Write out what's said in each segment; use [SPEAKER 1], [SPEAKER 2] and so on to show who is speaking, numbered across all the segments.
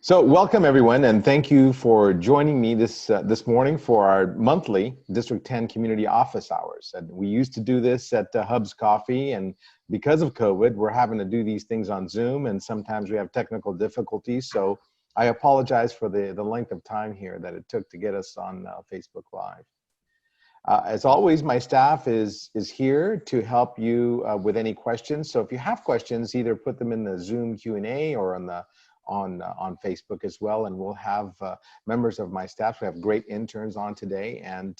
[SPEAKER 1] So welcome everyone, and thank you for joining me this morning for our monthly District 10 Community Office Hours. And we used to do this at Hub's Coffee, and because of COVID, we're having to do these things on Zoom, and sometimes we have technical difficulties. So I apologize for the length of time here that it took to get us on Facebook Live. As always, my staff is here to help you with any questions. So if you have questions, either put them in the Zoom Q&A or on Facebook as well, and we'll have members of my staff. We have great interns on today, and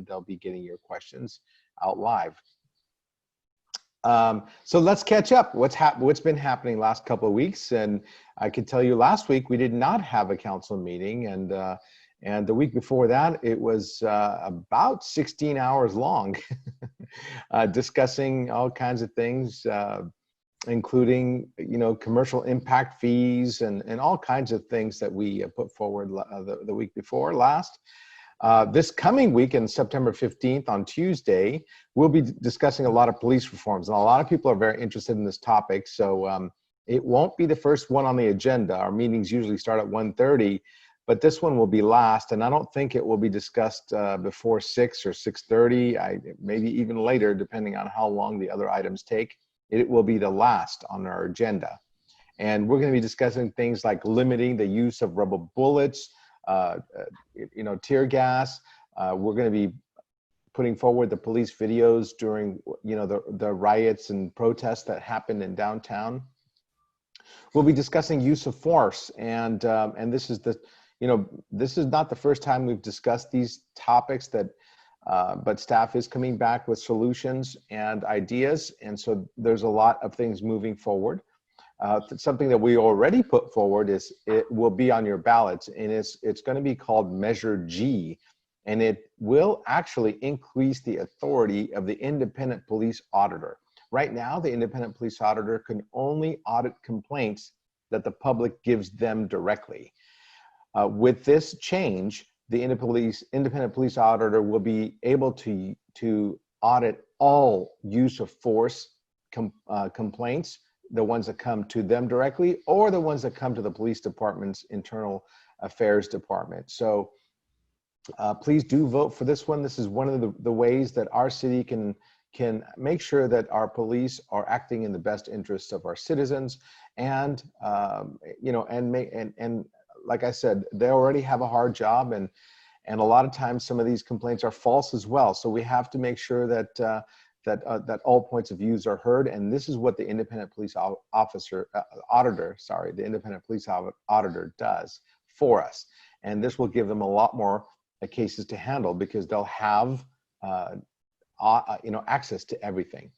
[SPEAKER 1] they'll be getting your questions out live. So let's catch up. What's been happening last couple of weeks? And I can tell you, last week we did not have a council meeting, and the week before that it was about 16 hours long, discussing all kinds of things. Including, commercial impact fees and all kinds of things that we put forward the week before last. This coming week, on September 15th, on Tuesday, we'll be discussing a lot of police reforms. And a lot of people are very interested in this topic, so it won't be the first one on the agenda. Our meetings usually start at 1:30, but this one will be last, and I don't think it will be discussed before 6 or 6:30, maybe even later, depending on how long the other items take. It will be the last on our agenda. And we're going to be discussing things like limiting the use of rubber bullets, tear gas. We're going to be putting forward the police videos during, the riots and protests that happened in downtown. We'll be discussing use of force, and this is this is not the first time we've discussed these topics but staff is coming back with solutions and ideas, and so there's a lot of things moving forward. Something that we already put forward it will be on your ballots, and it's going to be called Measure G, and it will actually increase the authority of the independent police auditor. Right now, the independent police auditor can only audit complaints that the public gives them directly. With this change, the independent police auditor will be able to audit all use of force complaints, the ones that come to them directly or the ones that come to the police department's internal affairs department. So please do vote for this one. This is one of the ways that our city can make sure that our police are acting in the best interests of our citizens, and like I said, they already have a hard job, and a lot of times some of these complaints are false as well. So we have to make sure that that all points of views are heard, and this is what the independent police auditor does for us. And this will give them a lot more cases to handle, because they'll have access to everything.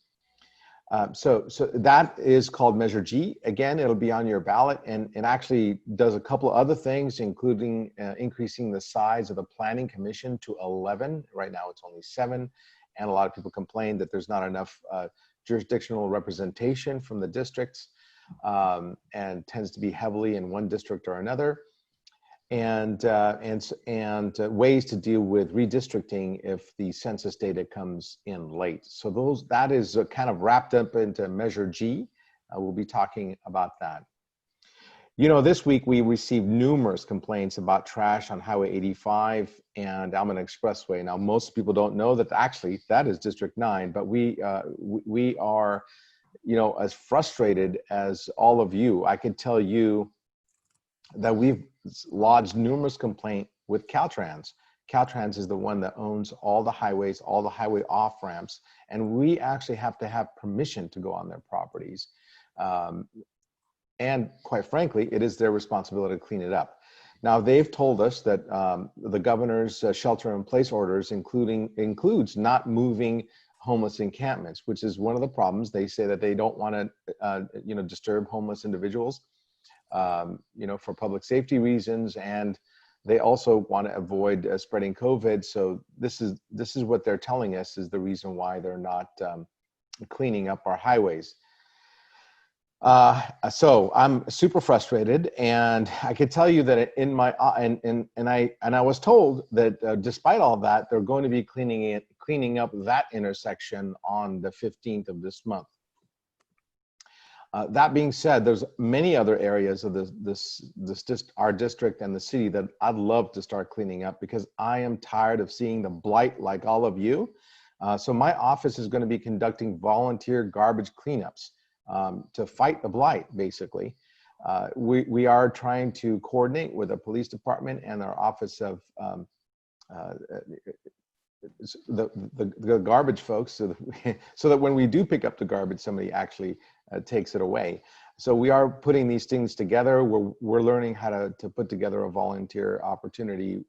[SPEAKER 1] So that is called Measure G. Again, it'll be on your ballot, and actually does a couple of other things, including increasing the size of the Planning Commission to 11. Right now it's only 7, and a lot of people complain that there's not enough jurisdictional representation from the districts, and tends to be heavily in one district or another. And ways to deal with redistricting if the census data comes in late. So that is kind of wrapped up into Measure G. We'll be talking about that. This week we received numerous complaints about trash on Highway 85 and Almond Expressway. Now, most people don't know that actually that is District 9, but we are, as frustrated as all of you. I could tell you that we've lodged numerous complaints with Caltrans. Caltrans is the one that owns all the highways, all the highway off-ramps, and we actually have to have permission to go on their properties. And quite frankly, it is their responsibility to clean it up. Now, they've told us that the governor's shelter-in-place orders includes not moving homeless encampments, which is one of the problems. They say that they don't want to disturb homeless individuals, for public safety reasons, and they also want to avoid spreading COVID. So this is what they're telling us is the reason why they're not cleaning up our highways. So I'm super frustrated, and I could tell you that in my and I was told that despite all that, they're going to be cleaning up that intersection on the 15th of this month. That being said, there's many other areas of our district and the city that I'd love to start cleaning up, because I am tired of seeing the blight like all of you. So my office is going to be conducting volunteer garbage cleanups to fight the blight, basically. We are trying to coordinate with the police department and our office of the garbage folks, so that when we do pick up the garbage, somebody actually takes it away. So we are putting these things together. We're learning how to put together a volunteer opportunity,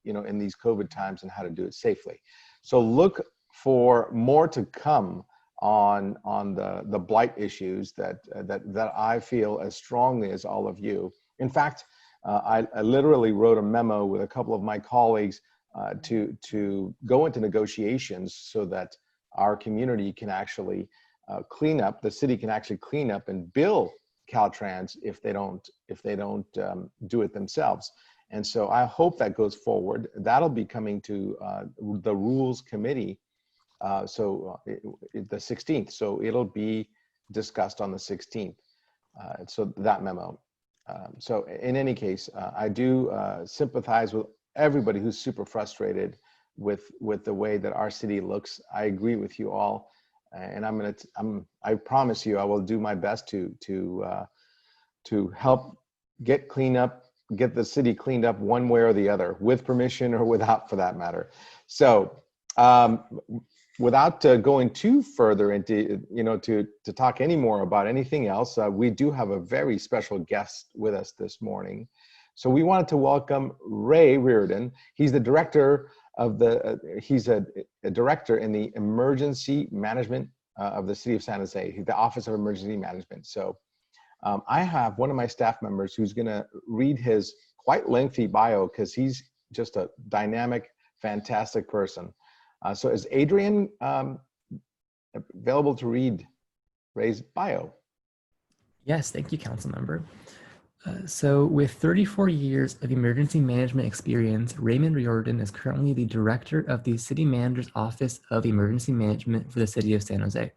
[SPEAKER 1] in these COVID times, and how to do it safely. So look for more to come on the blight issues that I feel as strongly as all of you. In fact, I literally wrote a memo with a couple of my colleagues to go into negotiations so that our community can actually clean up, the city can actually clean up and bill Caltrans if they don't do it themselves. And so I hope that goes forward. That'll be coming to the Rules Committee, the 16th. So it'll be discussed on the 16th. So that memo. So in any case, I do sympathize with everybody who's super frustrated with the way that our city looks. I agree with you all, and I promise you I will do my best to help get the city cleaned up one way or the other, with permission or without, for that matter. So without going too further into to talk any more about anything else, we do have a very special guest with us this morning. So we wanted to welcome Ray Riordan. He's the director of he's a director in the emergency management of the city of San Jose, the Office of Emergency Management. So I have one of my staff members who's gonna read his quite lengthy bio, because he's just a dynamic, fantastic person. So is Adrian available to read Ray's bio?
[SPEAKER 2] Yes, thank you, Councilmember. So with 34 years of emergency management experience, Raymond Riordan is currently the director of the City Manager's Office of Emergency Management for the City of San Jose.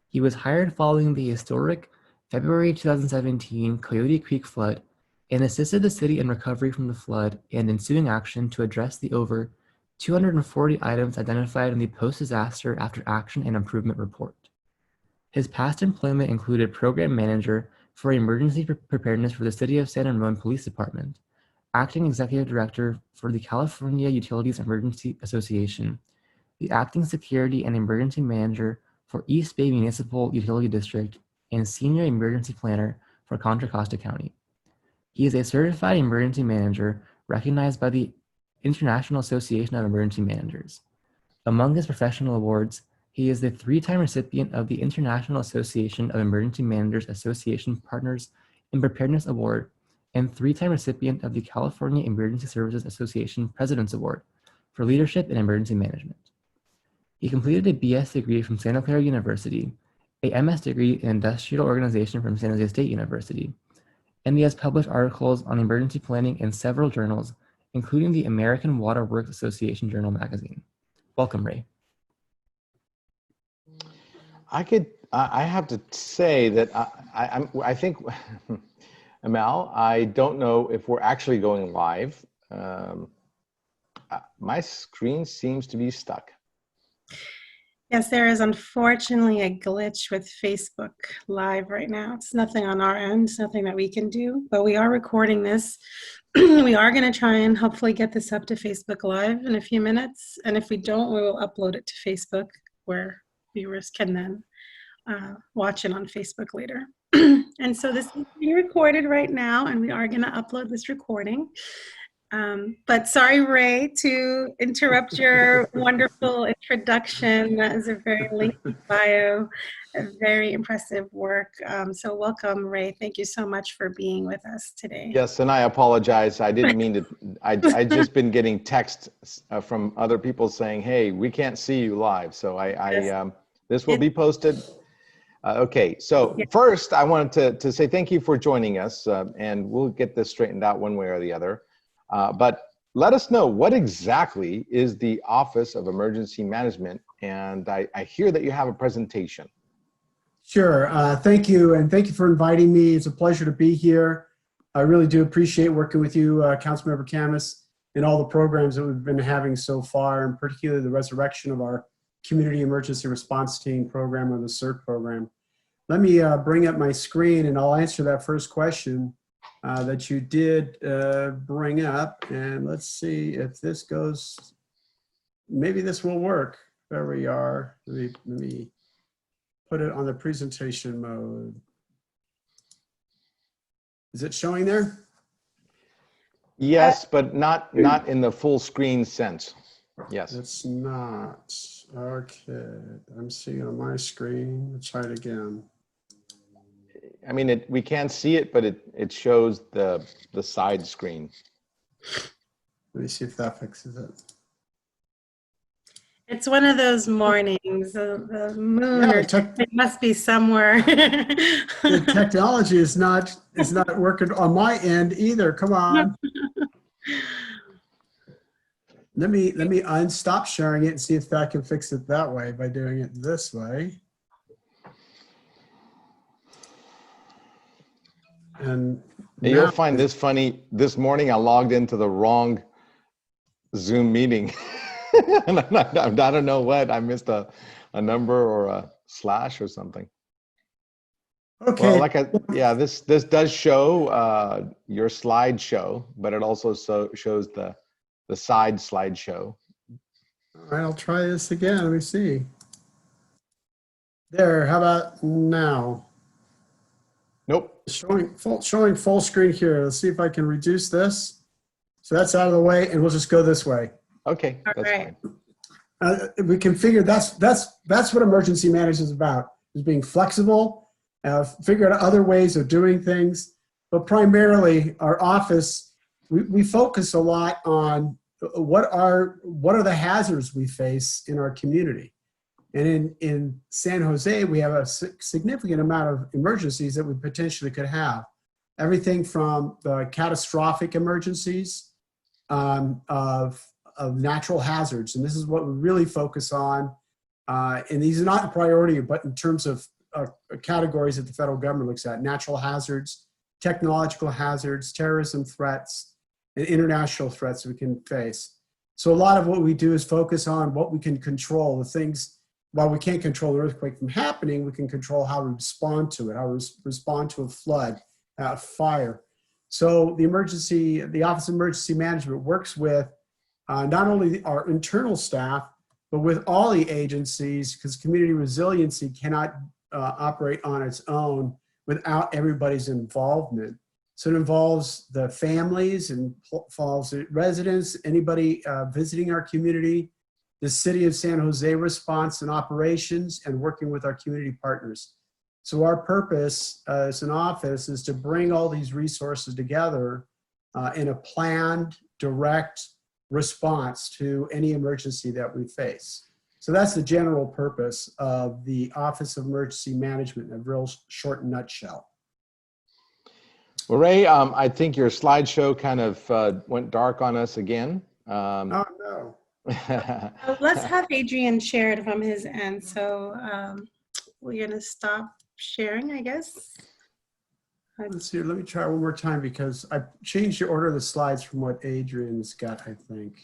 [SPEAKER 2] He was hired following the historic February 2017 Coyote Creek flood and assisted the city in recovery from the flood and ensuing action to address the over 240 items identified in the Post-Disaster After Action and Improvement Report. His past employment included program manager for emergency preparedness for the City of San Ramon Police Department, acting executive director for the California Utilities Emergency Association, the acting security and emergency manager for East Bay Municipal Utility District, and senior emergency planner for Contra Costa County. He is a certified emergency manager recognized by the International Association of Emergency Managers. Among his professional awards, he is the 3-time recipient of the International Association of Emergency Managers Association Partners in Preparedness Award and 3-time recipient of the California Emergency Services Association President's Award for Leadership in Emergency Management. He completed a BS degree from Santa Clara University, a MS degree in Industrial Organization from San Jose State University, and he has published articles on emergency planning in several journals, including the American Water Works Association Journal magazine. Welcome, Ray.
[SPEAKER 1] I have to say that I think, Amal, I don't know if we're actually going live. My screen seems to be stuck.
[SPEAKER 3] Yes, there is unfortunately a glitch with Facebook Live right now. It's nothing on our end, it's nothing that we can do, but we are recording this. We are going to try and hopefully get this up to Facebook Live in a few minutes. And if we don't, we will upload it to Facebook, where viewers can then watch it on Facebook later. And so this is being recorded right now, and we are going to upload this recording. But sorry, Ray, to interrupt your wonderful introduction. That is a very lengthy bio, a very impressive work. So welcome, Ray. Thank you so much for being with us today.
[SPEAKER 1] Yes, and I apologize. I didn't mean to. I just been getting texts from other people saying, "Hey, we can't see you live." So this will be posted. Okay, so first I wanted to say thank you for joining us, and we'll get this straightened out one way or the other. But let us know, what exactly is the Office of Emergency Management? And I hear that you have a presentation.
[SPEAKER 4] Sure. Thank you. And thank you for inviting me. It's a pleasure to be here. I really do appreciate working with you, Councilmember Khamis, and all the programs that we've been having so far, and particularly the resurrection of our Community Emergency Response Team program, or the CERT program. Let me bring up my screen and I'll answer that first question that you did bring up. And let's see if this goes, maybe this will work. There we are. Let me put it on the presentation mode. Is it showing there?
[SPEAKER 1] Yes, but not in the full screen sense. Yes.
[SPEAKER 4] It's not. Okay. I'm seeing it on my screen. Let's try it again.
[SPEAKER 1] I mean, we can't see it, but it shows the side screen.
[SPEAKER 4] Let me see if that fixes it.
[SPEAKER 3] It's one of those mornings. The moon
[SPEAKER 4] Yeah,
[SPEAKER 3] it must be somewhere.
[SPEAKER 4] The technology is not working on my end either. Come on. Let me unstop sharing it and see if I can fix it that way by doing it this way. And
[SPEAKER 1] you'll find this funny. This morning I logged into the wrong Zoom meeting. And I don't know what. I missed a number or a slash or something.
[SPEAKER 4] Okay.
[SPEAKER 1] Well, this does show your slideshow, but it also shows the side slideshow.
[SPEAKER 4] All right, I'll try this again. Let me see. There. How about now?
[SPEAKER 1] Nope.
[SPEAKER 4] Showing full screen here. Let's see if I can reduce this. So that's out of the way, and we'll just go this way.
[SPEAKER 1] Okay, that's
[SPEAKER 3] right.
[SPEAKER 1] fine.
[SPEAKER 4] We can figure that's what emergency management is about, is being flexible, figure out other ways of doing things. But primarily our office, we focus a lot on what are the hazards we face in our community. And in San Jose, we have a significant amount of emergencies that we potentially could have. Everything from the catastrophic emergencies of natural hazards. And this is what we really focus on. And these are not a priority, but in terms of categories that the federal government looks at: natural hazards, technological hazards, terrorism threats, and international threats we can face. So a lot of what we do is focus on what we can control, the things. While we can't control the earthquake from happening, we can control how we respond to it, how we respond to a flood, fire. So the Office of Emergency Management works with not only our internal staff, but with all the agencies, because community resiliency cannot operate on its own without everybody's involvement. So it involves the families and involves the residents, anybody visiting our community, the City of San Jose response and operations, and working with our community partners. So our purpose as an office is to bring all these resources together in a planned, direct response to any emergency that we face. So that's the general purpose of the Office of Emergency Management in a real short nutshell.
[SPEAKER 1] Well, Ray, I think your slideshow kind of went dark on us again.
[SPEAKER 4] Oh, no.
[SPEAKER 3] Let's have Adrian share it from his end. So we're going to stop sharing, I guess.
[SPEAKER 4] Let's see, let me try one more time, because I changed the order of the slides from what Adrian's got, I think.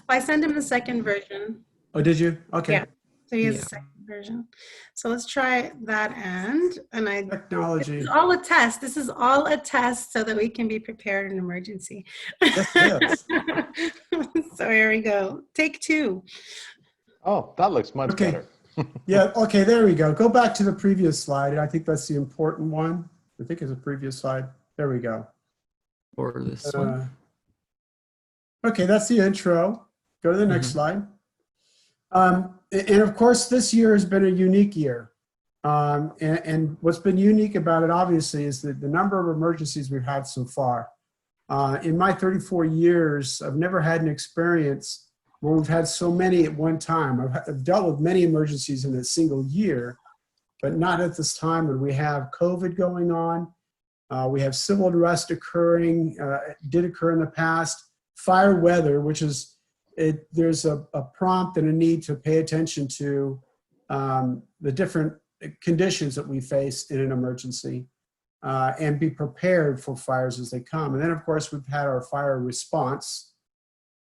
[SPEAKER 3] I sent him the second version.
[SPEAKER 4] Oh, did you? Okay.
[SPEAKER 3] Yeah. So he has a second version. So let's try that end. And
[SPEAKER 4] Technology.
[SPEAKER 3] This is all a test. This is all a test so that we can be prepared in emergency.
[SPEAKER 4] Yes.
[SPEAKER 3] So here we go. Take two.
[SPEAKER 1] Oh, that looks much better.
[SPEAKER 4] Yeah, okay, there we go. Go back to the previous slide. I think that's the important one. I think it's a previous slide. There we go.
[SPEAKER 2] Or this one.
[SPEAKER 4] Okay, that's the intro. Go to the next slide. And of course, this year has been a unique year. And what's been unique about it, obviously, is the number of emergencies we've had so far. In my 34 years, I've never had an experience where we've had so many at one time. I've dealt with many emergencies in a single year, but not at this time when we have COVID going on. We have civil unrest occurring, did occur in the past. Fire weather, which is, there's a prompt and a need to pay attention to the different conditions that we face in an emergency, and be prepared for fires as they come. And then, of course, we've had our fire response,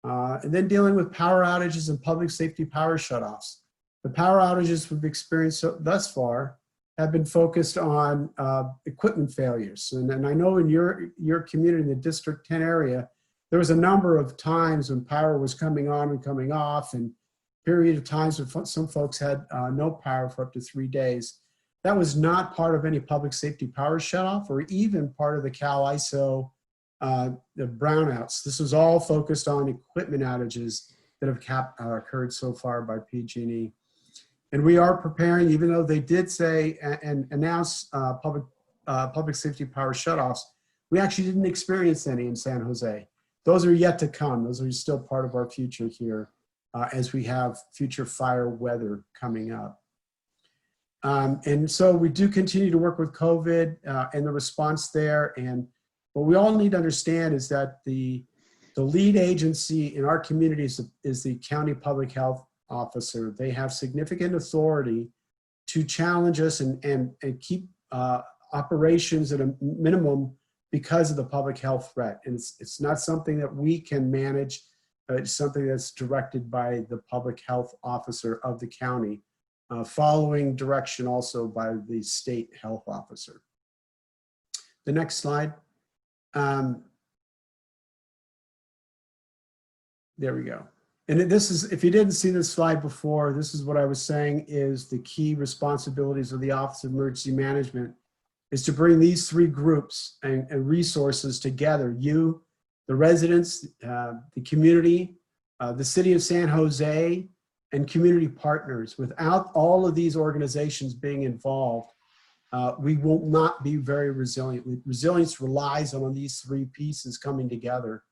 [SPEAKER 4] and then dealing with power outages and public safety power shutoffs. The power outages we've experienced thus far have been focused on equipment failures. And I know in your community, in the District 10 area, there was a number of times when power was coming on and coming off, and period of times when some folks had no power for up to 3 days. That was not part of any public safety power shutoff or even part of the Cal ISO the brownouts. This was all focused on equipment outages that have occurred so far by PG&E. And we are preparing, even though they did say and announce public safety power shutoffs, we actually didn't experience any in San Jose. Those are yet to come. Those are still part of our future here as we have future fire weather coming up. And so we do continue to work with COVID and the response there. And what we all need to understand is that the lead agency in our communities is the county public health officer. They have significant authority to challenge us and keep operations at a minimum because of the public health threat. And it's not something that we can manage. It's something that's directed by the public health officer of the county, following direction also by the state health officer. The next slide. There we go. And this is, if you didn't see this slide before, this is what I was saying is the key responsibilities of the Office of Emergency Management is to bring these three groups and resources together. You, the residents, the community, the city of San Jose, and community partners. Without all of these organizations being involved, we will not be very resilient. Resilience relies on these three pieces coming together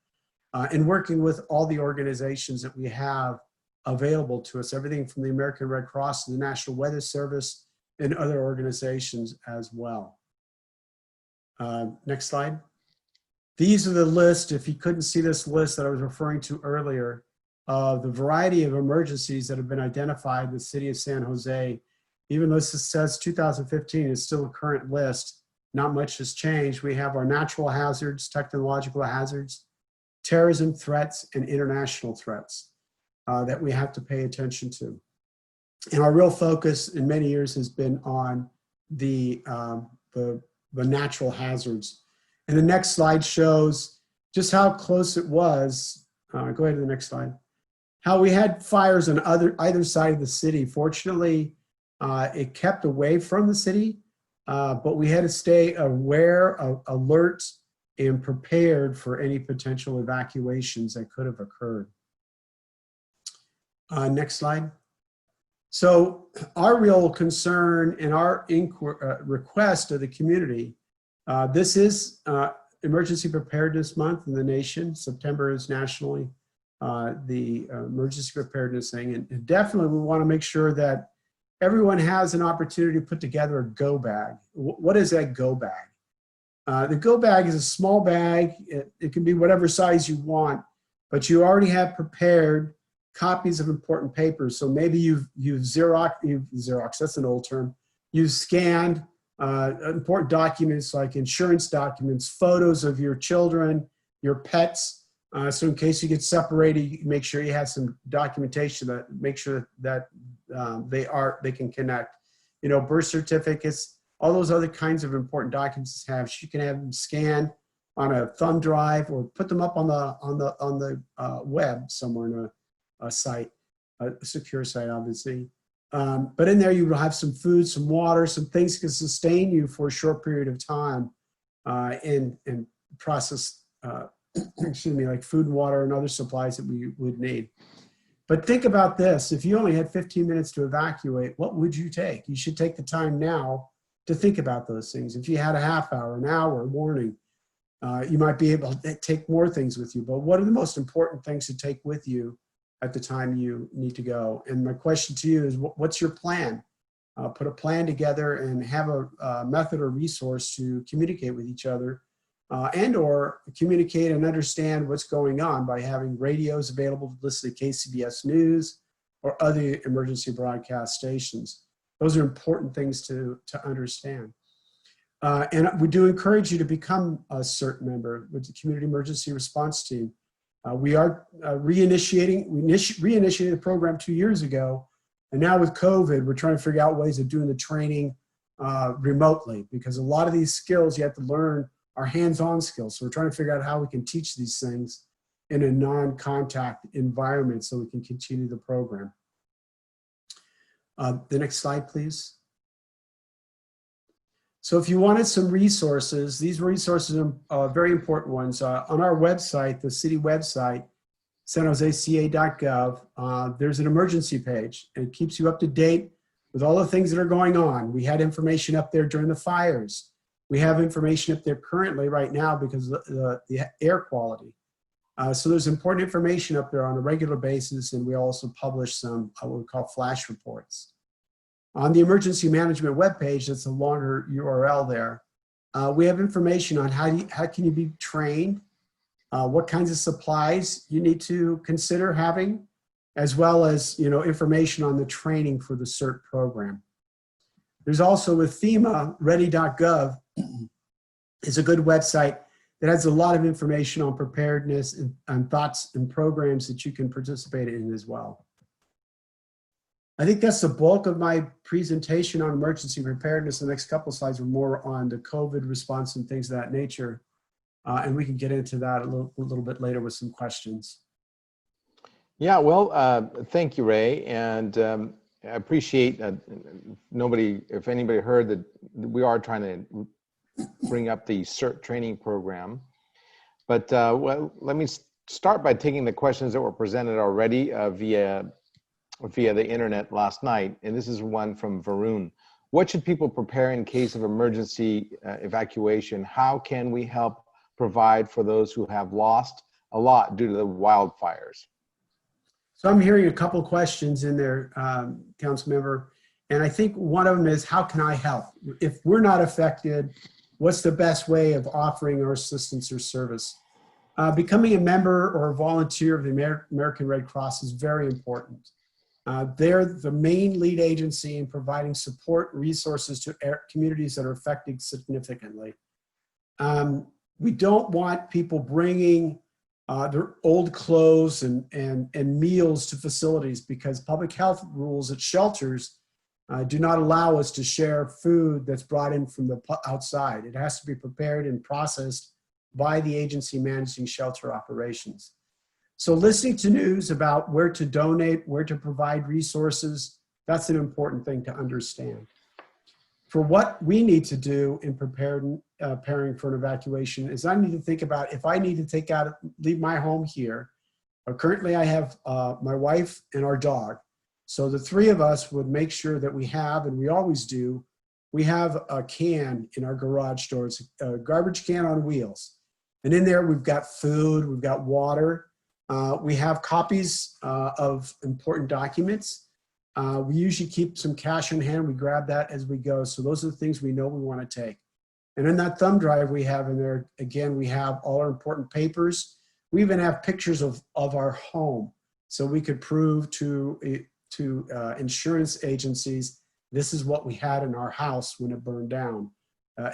[SPEAKER 4] and working with all the organizations that we have available to us, everything from the American Red Cross to the National Weather Service and other organizations as well. Next slide. These are the list, if you couldn't see this list that I was referring to earlier, the variety of emergencies that have been identified in the city of San Jose. Even though this says 2015 is still a current list, not much has changed. We have our natural hazards, technological hazards, terrorism threats, and international threats that we have to pay attention to. And our real focus in many years has been on the natural hazards. And the next slide shows just how close it was. Go ahead to the next slide. How we had fires on either side of the city. Fortunately, it kept away from the city, but we had to stay aware, alert, and prepared for any potential evacuations that could have occurred. Next slide. So our real concern and our request to the community, this is Emergency Preparedness Month in the nation. September is nationally the emergency preparedness thing. And definitely we want to make sure that everyone has an opportunity to put together a go bag. What is that go bag? The go bag is a small bag. It can be whatever size you want, but you already have prepared copies of important papers. So maybe you've Xerox, that's an old term. You've scanned important documents like insurance documents, photos of your children, your pets. So in case you get separated, you make sure you have some documentation that make sure that they can connect. You know, birth certificates, all those other kinds of important documents have. You can have them scanned on a thumb drive or put them up on the web somewhere in a site, a secure site, obviously. But in there you will have some food, some water, some things that can sustain you for a short period of time and process, excuse me, like food and water and other supplies that we would need. But think about this, if you only had 15 minutes to evacuate, what would you take? You should take the time now to think about those things. If you had a half hour, an hour, morning, you might be able to take more things with you. But what are the most important things to take with you at the time you need to go? And my question to you is, what's your plan? Put a plan together and have a method or resource to communicate with each other and or communicate and understand what's going on by having radios available to listen to KCBS News or other emergency broadcast stations. Those are important things to understand. And we do encourage you to become a CERT member with the Community Emergency Response Team. We are reinitiating the program 2 years ago. And now with COVID, we're trying to figure out ways of doing the training remotely, because a lot of these skills you have to learn are hands-on skills. So we're trying to figure out how we can teach these things in a non-contact environment so we can continue the program. The next slide, please. So if you wanted some resources, these resources are very important ones. On our website, the city website, sanjoseca.gov, there's an emergency page, and it keeps you up to date with all the things that are going on. We had information up there during the fires. We have information up there currently right now because of the air quality. So there's important information up there on a regular basis, and we also publish some what we call flash reports. On the emergency management webpage, that's a longer URL there, we have information on how can you be trained, what kinds of supplies you need to consider having, as well as information on the training for the CERT program. There's also with FEMA, ready.gov is a good website that has a lot of information on preparedness and thoughts and programs that you can participate in as well. I think that's the bulk of my presentation on emergency preparedness. The next couple of slides are more on the COVID response and things of that nature. And we can get into that a little bit later with some questions.
[SPEAKER 1] Yeah, well, thank you, Ray. And I appreciate if anybody heard that we are trying to bring up the CERT training program. But well, let me start by taking the questions that were presented already via the internet last night. And this is one from Varun. What should people prepare in case of emergency evacuation? How can we help provide for those who have lost a lot due to the wildfires?
[SPEAKER 4] So I'm hearing a couple questions in there, Councilmember, and I think one of them is, how can I help? If we're not affected, what's the best way of offering our assistance or service? Becoming a member or a volunteer of the American Red Cross is very important. They're the main lead agency in providing support resources to communities that are affected significantly. We don't want people bringing their old clothes and meals to facilities, because public health rules at shelters do not allow us to share food that's brought in from the outside. It has to be prepared and processed by the agency managing shelter operations. So listening to news about where to donate, where to provide resources, that's an important thing to understand. For what we need to do in preparing for an evacuation is I need to think about if I need to leave my home here. Currently I have my wife and our dog. So the three of us would make sure that we have, and we always do, we have a can in our garage door. It's a garbage can on wheels. And in there we've got food, we've got water. We have copies of important documents. We usually keep some cash in hand. We grab that as we go. So those are the things we know we want to take. And in that thumb drive we have in there, again, we have all our important papers. We even have pictures of our home. So we could prove to insurance agencies, this is what we had in our house when it burned down,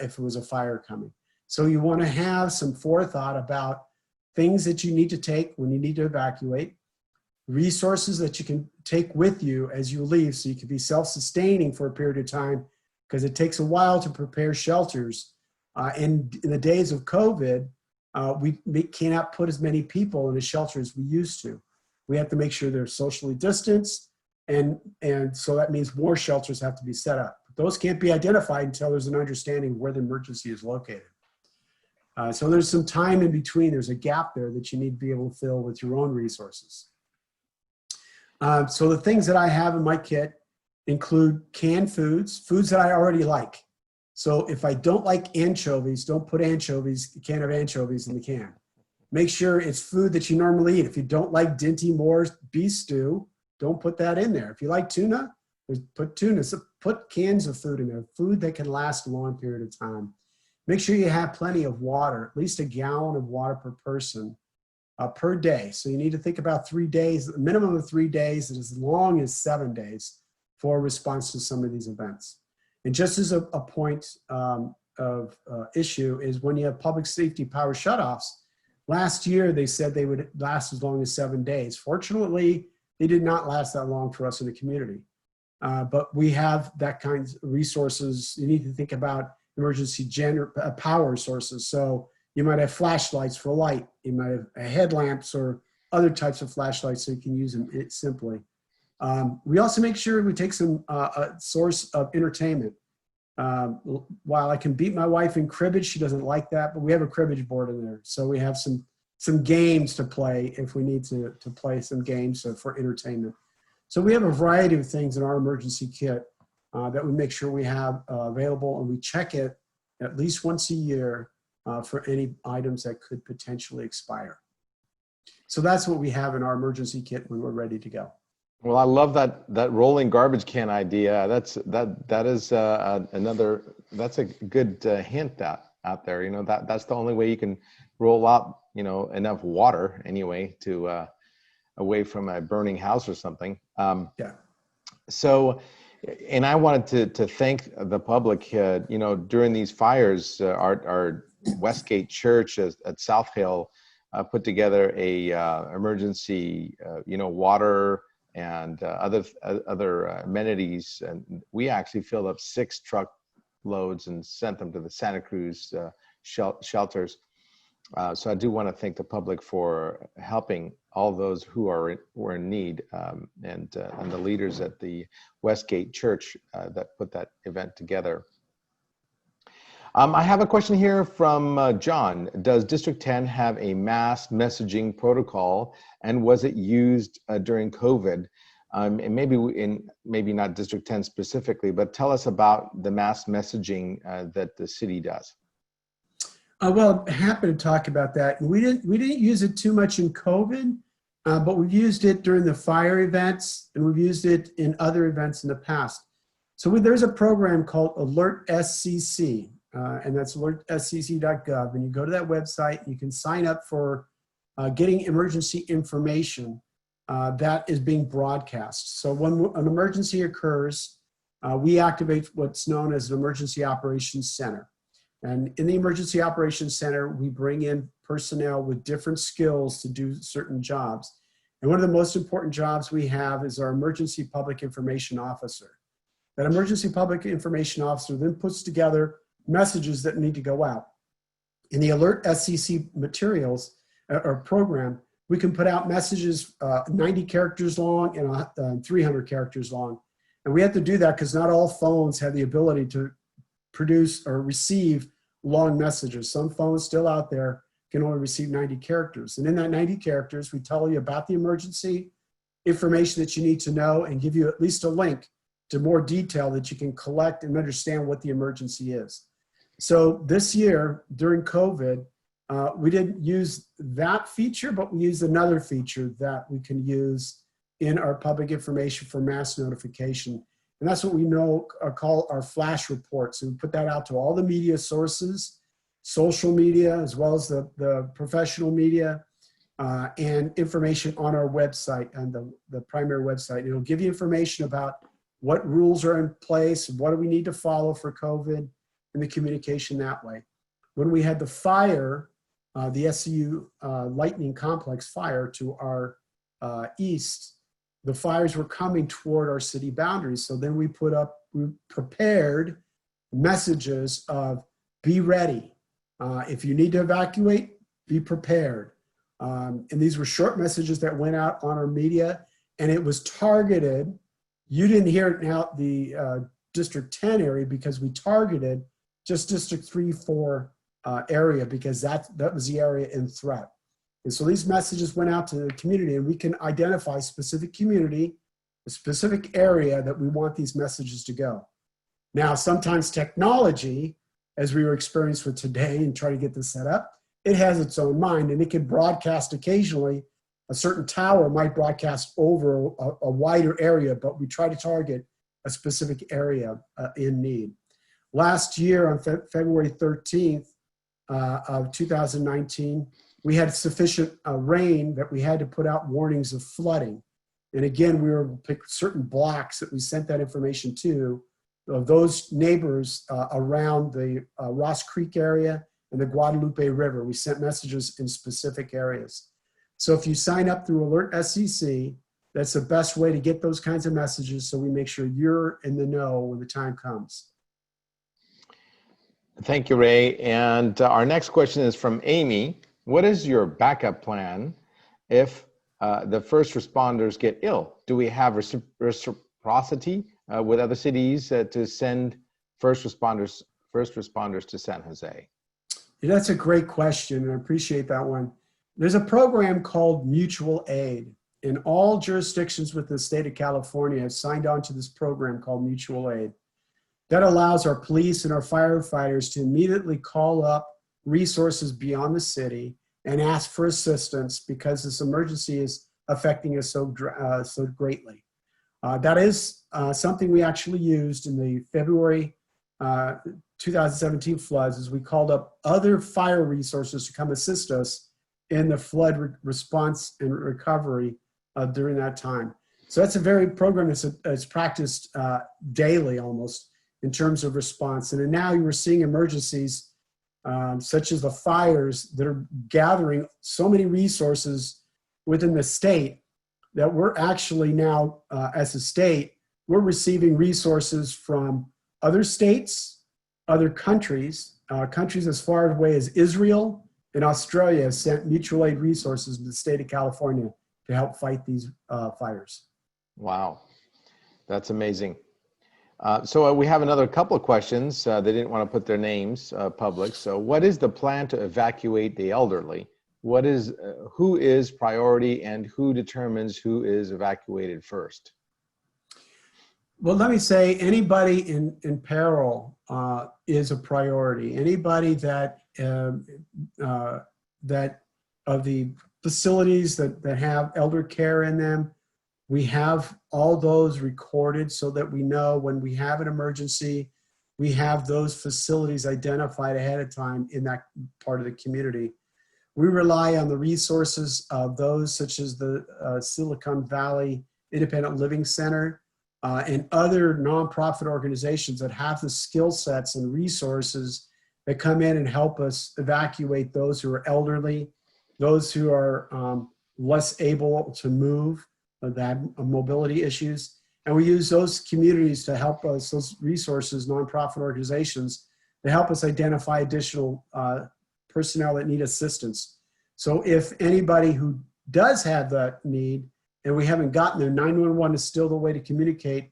[SPEAKER 4] if it was a fire coming. So you want to have some forethought about things that you need to take when you need to evacuate, resources that you can take with you as you leave so you can be self-sustaining for a period of time, because it takes a while to prepare shelters. In the days of COVID, we cannot put as many people in a shelter as we used to. We have to make sure they're socially distanced, and so that means more shelters have to be set up. But those can't be identified until there's an understanding of where the emergency is located. So there's some time in between. There's a gap there that you need to be able to fill with your own resources. So the things that I have in my kit include canned foods that I already like. So if I don't like anchovies, don't put anchovies, a can of anchovies in the can. Make sure it's food that you normally eat. If you don't like Dinty Moore's beef stew, don't put that in there. If you like tuna, put tuna. So put cans of food in there, food that can last a long period of time. Make sure you have plenty of water, at least a gallon of water per person per day. So you need to think about 3 days, a minimum of 3 days, and as long as 7 days, for response to some of these events. And just as a point of issue is when you have public safety power shutoffs, last year they said they would last as long as 7 days. Fortunately, they did not last that long for us in the community. But we have that kind of resources. You need to think about emergency power sources. So you might have flashlights for light. You might have headlamps or other types of flashlights so you can use them simply. We also make sure we take some a source of entertainment. While I can beat my wife in cribbage, she doesn't like that, but we have a cribbage board in there. So we have some games to play if we need to play some games for entertainment. So we have a variety of things in our emergency kit that we make sure we have available, and we check it at least once a year for any items that could potentially expire. So that's what we have in our emergency kit when we're ready to go.
[SPEAKER 1] Well, I love that rolling garbage can idea. That's a good hint out there. You know, that's the only way you can roll out, you know, enough water anyway to away from a burning house or something.
[SPEAKER 4] Yeah.
[SPEAKER 1] So, and I wanted to thank the public. You know, during these fires, our Westgate Church at South Hill put together a emergency, you know, water and other amenities, and we actually filled up 6 truck loads and sent them to the Santa Cruz shelters. So I do want to thank the public for helping all those who were in need, and the leaders at the Westgate Church that put that event together. I have a question here from John. Does District 10 have a mass messaging protocol, and was it used during COVID? And maybe not District 10 specifically, but tell us about the mass messaging that the city does.
[SPEAKER 4] Well, happy to talk about that. We didn't use it too much in COVID, but we've used it during the fire events, and we've used it in other events in the past. So there's a program called Alert SCC. And that's alertscc.gov. And you go to that website, you can sign up for getting emergency information that is being broadcast. So when an emergency occurs, we activate what's known as an Emergency Operations Center. And in the Emergency Operations Center, we bring in personnel with different skills to do certain jobs. And one of the most important jobs we have is our Emergency Public Information Officer. That Emergency Public Information Officer then puts together messages that need to go out. In the Alert SCC materials or program, we can put out messages 90 characters long and 300 characters long. And we have to do that because not all phones have the ability to produce or receive long messages. Some phones still out there can only receive 90 characters. And in that 90 characters, we tell you about the emergency, information that you need to know, and give you at least a link to more detail that you can collect and understand what the emergency is. So this year, during COVID, we didn't use that feature, but we used another feature that we can use in our public information for mass notification. And that's what we call our flash reports. And we put that out to all the media sources, social media, as well as the professional media, and information on our website, and the primary website. It'll give you information about what rules are in place, what do we need to follow for COVID, and the communication that way. When we had the fire, the SCU Lightning Complex fire to our east, the fires were coming toward our city boundaries. So then we prepared messages of be ready. If you need to evacuate, be prepared. And these were short messages that went out on our media, and it was targeted. You didn't hear it in the District 10 area because we targeted just District 3, 4 area because that was the area in threat. And so these messages went out to the community, and we can identify specific community, a specific area that we want these messages to go. Now, sometimes technology, as we were experienced with today and trying to get this set up, it has its own mind, and it can broadcast occasionally. A certain tower might broadcast over a wider area, but we try to target a specific area in need. Last year on February 13th of 2019, we had sufficient rain that we had to put out warnings of flooding. And again, we were pick certain blocks that we sent that information to those neighbors around the Ross Creek area and the Guadalupe River. We sent messages in specific areas. So if you sign up through Alert SCC, that's the best way to get those kinds of messages, so we make sure you're in the know when the time comes.
[SPEAKER 1] Thank you, Ray. And our next question is from Amy. What is your backup plan if the first responders get ill? Do we have reciprocity with other cities to send first responders to San Jose?
[SPEAKER 4] Yeah, that's a great question, and I appreciate that one. There's a program called Mutual Aid, and all jurisdictions within the state of California have signed on to this program called Mutual Aid. That allows our police and our firefighters to immediately call up resources beyond the city and ask for assistance because this emergency is affecting us so greatly. That is something we actually used in the February 2017 floods, as we called up other fire resources to come assist us in the flood response and recovery during that time. So that's a very program that's practiced daily almost in terms of response. And now you were seeing emergencies such as the fires that are gathering so many resources within the state that we're actually now, as a state, we're receiving resources from other states, other countries, countries as far away as Israel and Australia have sent mutual aid resources to the state of California to help fight these fires.
[SPEAKER 1] Wow, that's amazing. So we have another couple of questions. They didn't want to put their names public. So what is the plan to evacuate the elderly? What is, who is priority and who determines who is evacuated first?
[SPEAKER 4] Well, let me say anybody in peril is a priority. Anybody that that of the facilities that have elder care in them, we have all those recorded so that we know when we have an emergency, we have those facilities identified ahead of time in that part of the community. We rely on the resources of those such as the Silicon Valley Independent Living Center and other nonprofit organizations that have the skill sets and resources that come in and help us evacuate those who are elderly, those who are less able to move, that have mobility issues. And we use those communities to help us, those resources, nonprofit organizations, to help us identify additional personnel that need assistance. So if anybody who does have that need and we haven't gotten there, 911 is still the way to communicate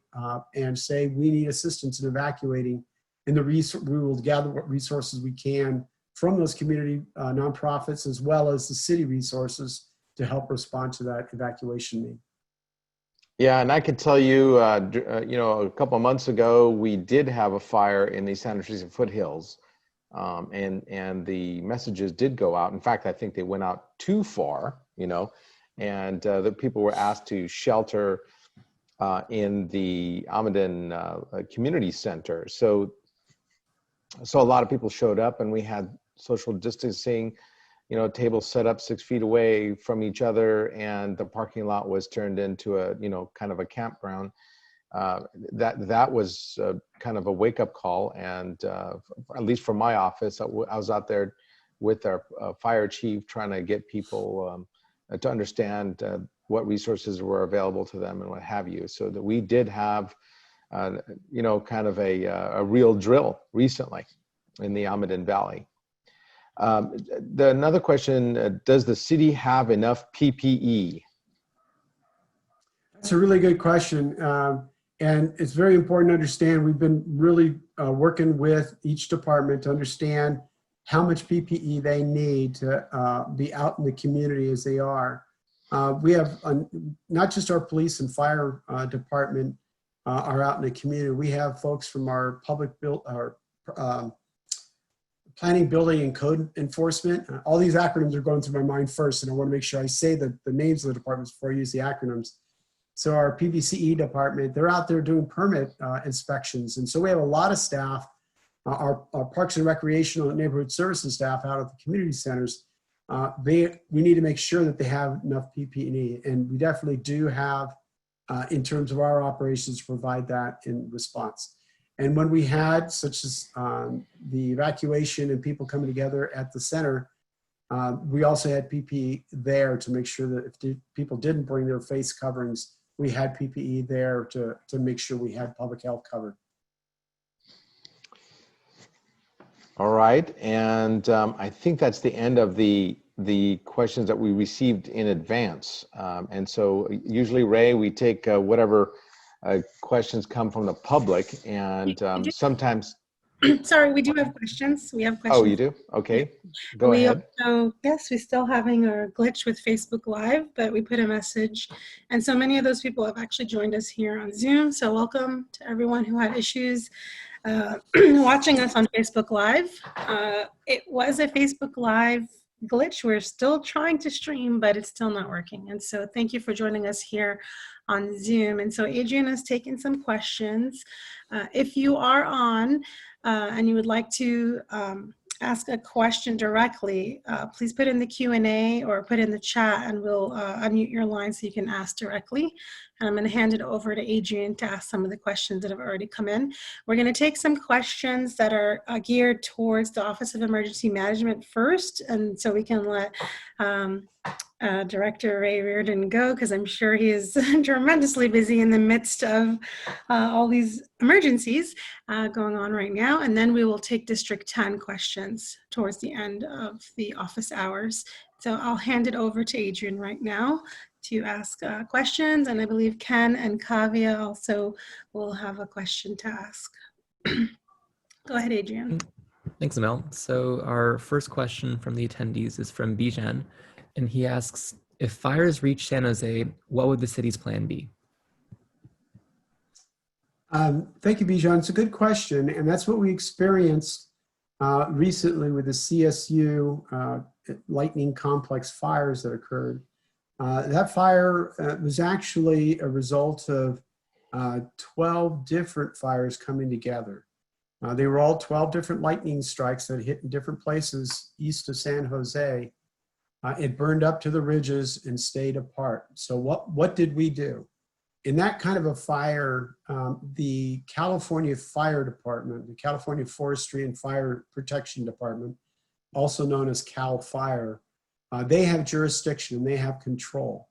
[SPEAKER 4] and say we need assistance in evacuating. And we will gather what resources we can from those community nonprofits as well as the city resources to help respond to that evacuation need.
[SPEAKER 1] Yeah, and I could tell you, you know, a couple of months ago, we did have a fire in the Santa Teresa foothills, and the messages did go out. In fact, I think they went out too far, you know, and the people were asked to shelter in the Almaden Community Center. So a lot of people showed up, and we had social distancing, you know, tables set up 6 feet away from each other, and the parking lot was turned into a, you know, kind of a campground. That was kind of a wake-up call, and at least from my office, I was out there with our fire chief trying to get people to understand what resources were available to them and what have you, so that we did have, you know, kind of a real drill recently in the Almaden Valley. Another question, does the city have enough PPE?
[SPEAKER 4] That's a really good question. And it's very important to understand, we've been really working with each department to understand how much PPE they need to be out in the community as they are. We have not just our police and fire department are out in the community. We have folks from our planning, building, and code enforcement. All these acronyms are going through my mind first, and I want to make sure I say the names of the departments before I use the acronyms. So our PBCE department, they're out there doing permit inspections. And so we have a lot of staff, our Parks and Recreational and Neighborhood Services staff out at the community centers. We need to make sure that they have enough PPE, and we definitely do have in terms of our operations, provide that in response. And when we had, such as the evacuation and people coming together at the center, we also had PPE there to make sure that if people didn't bring their face coverings, we had PPE there to make sure we had public health covered.
[SPEAKER 1] All right, and I think that's the end of the questions that we received in advance. And so usually, Ray, we take whatever questions come from the public, and sometimes.
[SPEAKER 3] Sorry, we do have questions. We have questions.
[SPEAKER 1] Oh, you do? Okay, go ahead.
[SPEAKER 3] Also, yes, we're still having a glitch with Facebook Live, but we put a message. And so many of those people have actually joined us here on Zoom. So welcome to everyone who had issues watching us on Facebook Live. It was a Facebook Live glitch. We're still trying to stream, but it's still not working. And so thank you for joining us here on Zoom. And so Adrian has taken some questions. If you are on and you would like to ask a question directly, please put in the Q&A or put in the chat, and we'll unmute your line so you can ask directly. And I'm going to hand it over to Adrian to ask some of the questions that have already come in. We're going to take some questions that are geared towards the Office of Emergency Management first, and so we can let Director Ray Riordan go, because I'm sure he is tremendously busy in the midst of all these emergencies going on right now. And then we will take District 10 questions towards the end of the office hours. So I'll hand it over to Adrian right now to ask questions. And I believe Ken and Kavya also will have a question to ask. Go ahead, Adrian.
[SPEAKER 2] Thanks, Mel. So our first question from the attendees is from Bijan, and he asks, if fires reach San Jose, what would the city's plan be?
[SPEAKER 4] Thank you, Bijan. It's a good question, and that's what we experienced recently with the CSU lightning complex fires that occurred. That fire was actually a result of 12 different fires coming together. They were all 12 different lightning strikes that hit in different places east of San Jose. It burned up to the ridges and stayed apart. So what did we do? In that kind of a fire, the California Fire Department, the California Forestry and Fire Protection Department, also known as CAL FIRE, they have jurisdiction and they have control.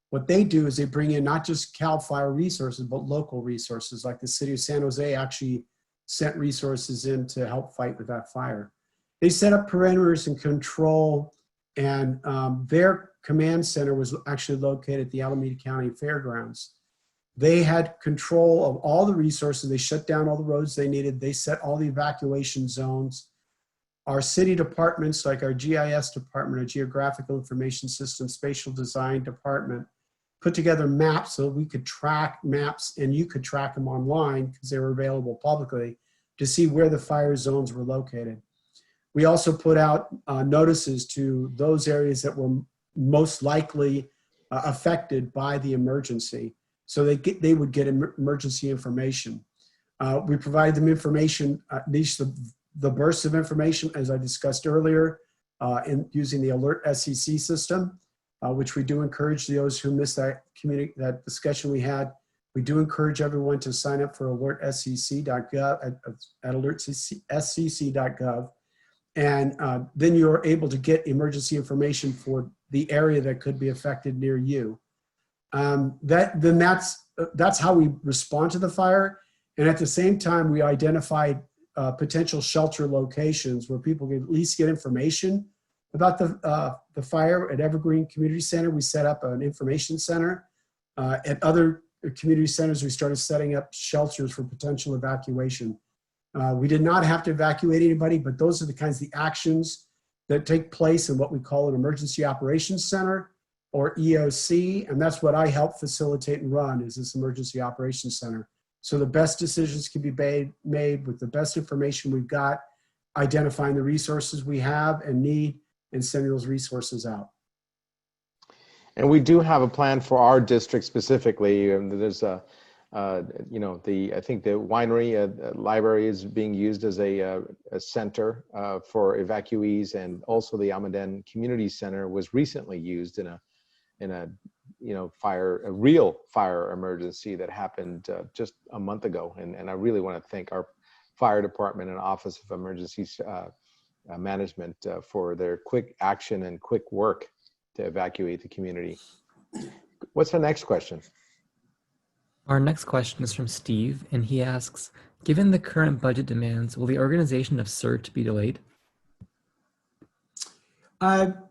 [SPEAKER 4] What they do is they bring in not just CAL FIRE resources, but local resources, like the city of San Jose actually sent resources in to help fight with that fire. They set up perimeters and control, and their command center was actually located at the Alameda County Fairgrounds. They had control of all the resources. They shut down all the roads they needed. They set all the evacuation zones. Our city departments, like our GIS department, our Geographical Information System, Spatial Design department, put together maps so we could track maps, and you could track them online because they were available publicly to see where the fire zones were located. We also put out notices to those areas that were most likely affected by the emergency, so they would get emergency information. We provided them information, at least the bursts of information, as I discussed earlier, in using the Alert SEC system, which we do encourage those who missed that discussion we had. We do encourage everyone to sign up for alertscc.gov at alertscc.gov. And then you're able to get emergency information for the area that could be affected near you. That's how we respond to the fire. And at the same time, we identified potential shelter locations where people can at least get information about the fire. At Evergreen Community Center, we set up an information center. At other community centers, we started setting up shelters for potential evacuation. We did not have to evacuate anybody, but those are the kinds of the actions that take place in what we call an Emergency Operations Center, or EOC, and that's what I help facilitate and run, is this Emergency Operations Center. So the best decisions can be made with the best information we've got, identifying the resources we have and need, and sending those resources out.
[SPEAKER 1] And we do have a plan for our district specifically. There's a, I think the winery library is being used as a center for evacuees, and also the Almaden Community Center was recently used in a a real fire emergency that happened just a month ago. And I really want to thank our fire department and Office of Emergency Management for their quick action and quick work to evacuate the community. What's the next question?
[SPEAKER 2] Our next question is from Steve, and he asks, given the current budget demands, will the organization of CERT be delayed?
[SPEAKER 4] Our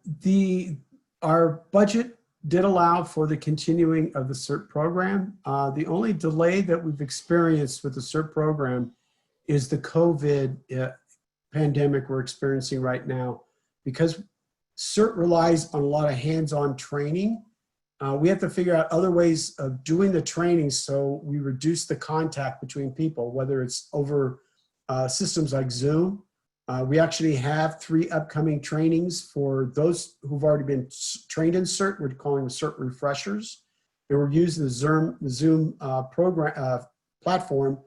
[SPEAKER 4] budget did allow for the continuing of the CERT program. The only delay that we've experienced with the CERT program is the COVID pandemic we're experiencing right now. Because CERT relies on a lot of hands-on training, we have to figure out other ways of doing the training so we reduce the contact between people, whether it's over systems like Zoom. We actually have 3 upcoming trainings for those who've already been trained in CERT. We're calling them CERT refreshers. And we're using the Zoom platform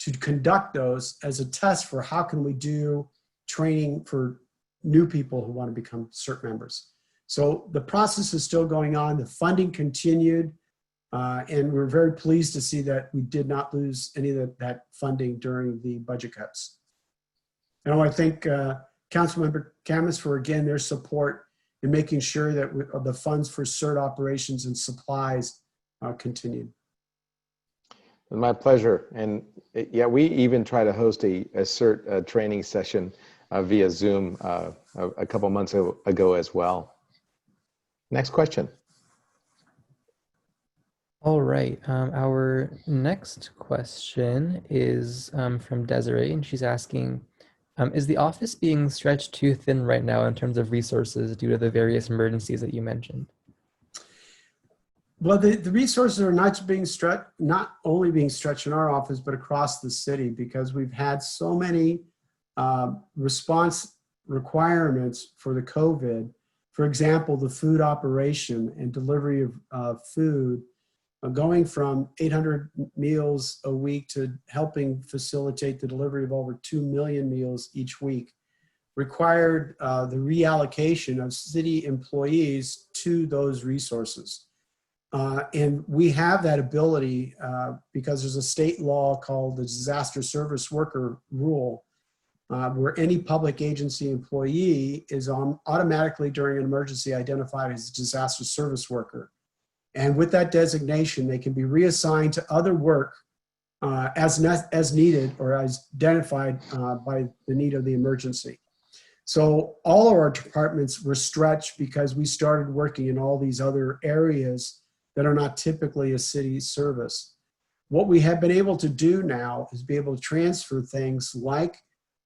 [SPEAKER 4] to conduct those as a test for how can we do training for new people who want to become CERT members. So the process is still going on. The funding continued, and we're very pleased to see that we did not lose any of that funding during the budget cuts. And I want to thank Councilmember Khamis for, again, their support in making sure that the funds for CERT operations and supplies continued.
[SPEAKER 1] My pleasure. And yeah, we even try to host a CERT training session via Zoom a couple months ago as well. Next question.
[SPEAKER 2] All right, our next question is from Desiree, and she's asking, is the office being stretched too thin right now in terms of resources due to the various emergencies that you mentioned?
[SPEAKER 4] Well, the resources are not only being stretched in our office, but across the city, because we've had so many response requirements for the COVID. For example, the food operation and delivery of food, going from 800 meals a week to helping facilitate the delivery of over 2 million meals each week, required the reallocation of city employees to those resources. And we have that ability because there's a state law called the Disaster Service Worker Rule, where any public agency employee is automatically during an emergency identified as a disaster service worker. And with that designation, they can be reassigned to other work as needed or as identified by the need of the emergency. So all of our departments were stretched because we started working in all these other areas that are not typically a city service. What we have been able to do now is be able to transfer things like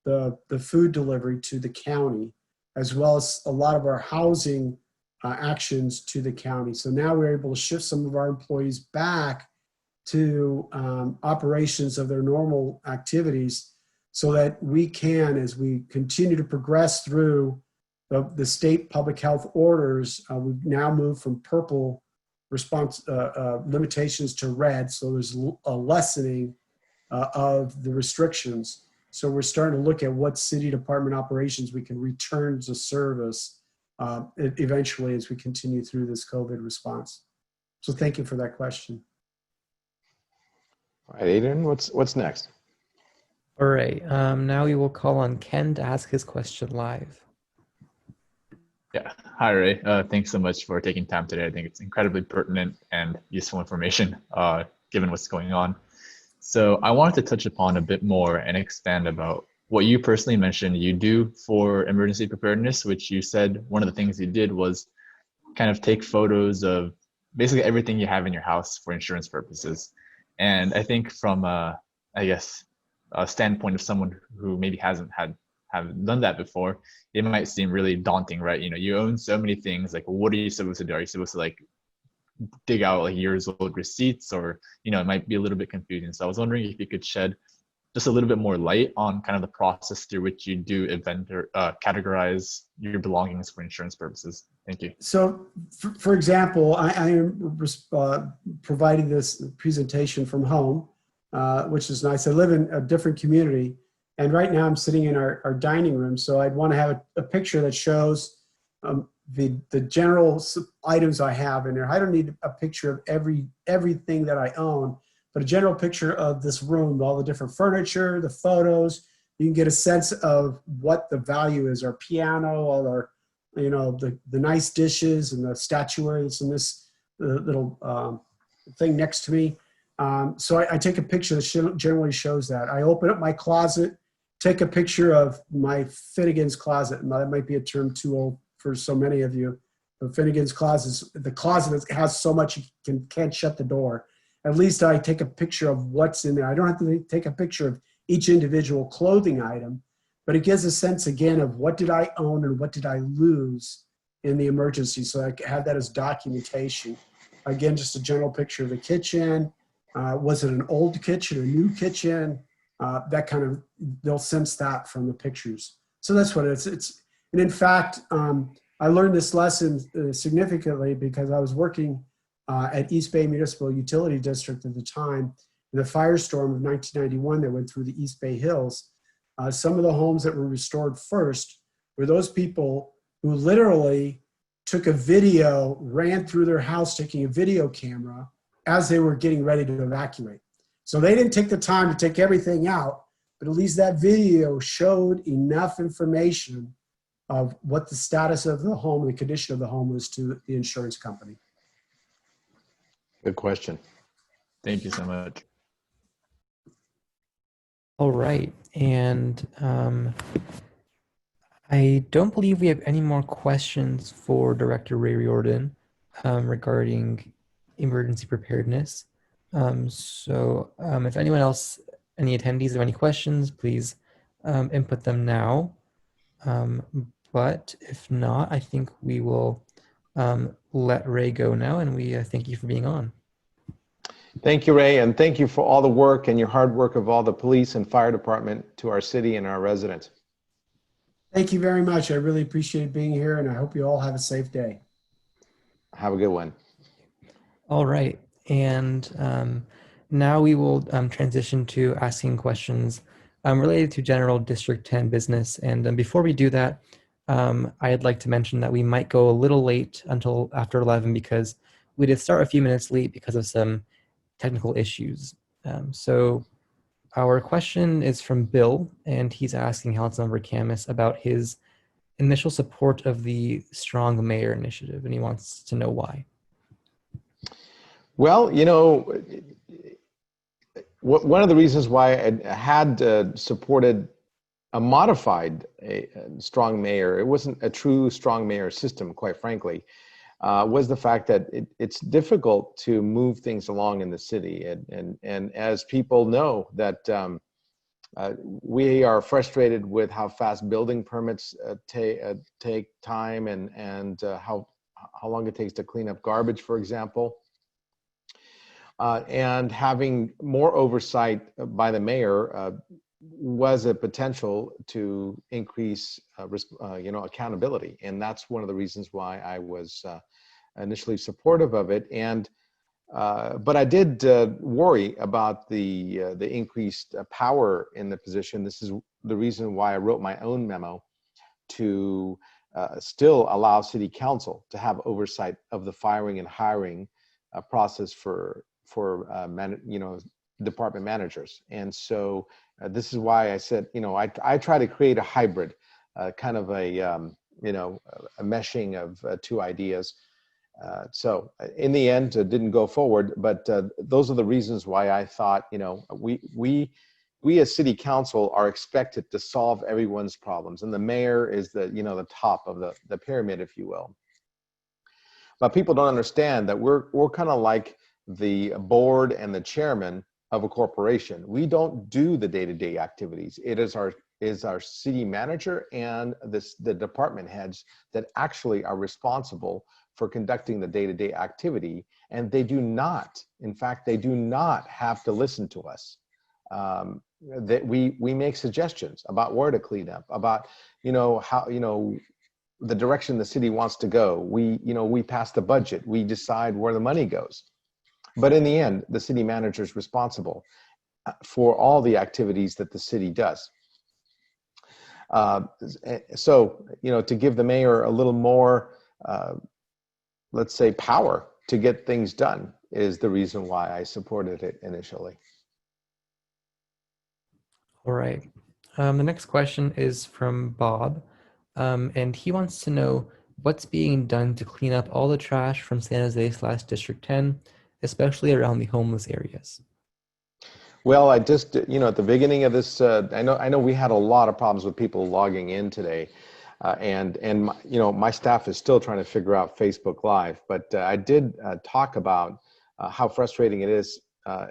[SPEAKER 4] the food delivery to the county, as well as a lot of our housing actions to the county. So now we're able to shift some of our employees back to operations of their normal activities so that we can, as we continue to progress through the state public health orders, we've now moved from purple response limitations to red. So there's a lessening of the restrictions. So we're starting to look at what city department operations we can return to service eventually as we continue through this COVID response. So thank you for that question.
[SPEAKER 1] All right, Adrian, what's next?
[SPEAKER 2] All right, now we will call on Ken to ask his question live.
[SPEAKER 5] Yeah, hi Ray. Thanks so much for taking time today. I think it's incredibly pertinent and useful information given what's going on. So I wanted to touch upon a bit more and expand about what you personally mentioned you do for emergency preparedness, which you said one of the things you did was kind of take photos of basically everything you have in your house for insurance purposes. And I think from a standpoint of someone who maybe hasn't done that before, it might seem really daunting, right? You know, you own so many things, like what are you supposed to do? Are you supposed to like dig out like years old receipts, or, you know, it might be a little bit confusing. So I was wondering if you could shed just a little bit more light on kind of the process through which you do categorize your belongings for insurance purposes. Thank you.
[SPEAKER 4] So for example, I am providing this presentation from home, which is nice. I live in a different community, and right now I'm sitting in our dining room. So I'd want to have a picture that shows the general items I have in there. I don't need a picture of everything that I own, but a general picture of this room, all the different furniture, the photos. You can get a sense of what the value is. Our piano, all our, you know, the nice dishes and the statuary that's in this little thing next to me. So I take a picture that generally shows that. I open up my closet, take a picture of my Finnegan's closet. And that might be a term too old for so many of you. But Finnegan's closet is the closet that has so much you can't shut the door. At least I take a picture of what's in there. I don't have to take a picture of each individual clothing item, but it gives a sense again of what did I own and what did I lose in the emergency. So I have that as documentation. Again, just a general picture of the kitchen. Was it an old kitchen, a new kitchen? That kind of, they'll sense that from the pictures. So that's what it is. And in fact, I learned this lesson significantly because I was working at East Bay Municipal Utility District at the time. In the firestorm of 1991 that went through the East Bay Hills, some of the homes that were restored first were those people who literally took a video, ran through their house taking a video camera as they were getting ready to evacuate. So they didn't take the time to take everything out, but at least that video showed enough information of what the status of the home and the condition of the home was to the insurance company.
[SPEAKER 1] Good question.
[SPEAKER 5] Thank you so much.
[SPEAKER 2] All right, and I don't believe we have any more questions for Director Ray Riordan regarding emergency preparedness. If anyone else, any attendees have any questions, please input them now. But if not, I think we will let Ray go now, and we thank you for being on.
[SPEAKER 1] Thank you, Ray, and thank you for all the work and your hard work of all the police and fire department to our city and our residents.
[SPEAKER 4] Thank you very much. I really appreciate being here, and I hope you all have a safe day.
[SPEAKER 1] Have a good one.
[SPEAKER 2] All right, and now we will transition to asking questions related to general District 10 business. And before we do that, I'd like to mention that we might go a little late until after 11 because we did start a few minutes late because of some technical issues. So our question is from Bill, and he's asking Councilmember Khamis about his initial support of the Strong Mayor initiative, and he wants to know why.
[SPEAKER 1] Well, you know, one of the reasons why I had supported a modified strong mayor, it wasn't a true strong mayor system, quite frankly, was the fact that it's difficult to move things along in the city. And as people know that we are frustrated with how fast building permits take time and how long it takes to clean up garbage, for example. And having more oversight by the mayor was a potential to increase, accountability. And that's one of the reasons why I was initially supportive of it. And but I did worry about the increased power in the position. This is the reason why I wrote my own memo to still allow City Council to have oversight of the firing and hiring process for department managers. And so this is why I said, I try to create a hybrid, kind of a meshing of two ideas. So in the end, it didn't go forward, but those are the reasons why I thought, we as City Council are expected to solve everyone's problems, and the mayor is the top of the pyramid, if you will. But people don't understand that we're kind of like the board and the chairman of a corporation. We don't do the day-to-day activities. It is our city manager and the department heads that actually are responsible for conducting the day-to-day activity, and they do not, in fact, they do not have to listen to us. That we make suggestions about where to clean up, about how the direction the city wants to go. We pass the budget, we decide where the money goes. But in the end, the city manager is responsible for all the activities that the city does. So, to give the mayor a little more let's say, power to get things done is the reason why I supported it initially.
[SPEAKER 2] All right. The next question is from Bob, and he wants to know what's being done to clean up all the trash from San Jose/District 10, especially around the homeless areas.
[SPEAKER 1] Well, I just, at the beginning of this, I know we had a lot of problems with people logging in today, and my staff is still trying to figure out Facebook Live. But I did talk about how frustrating it is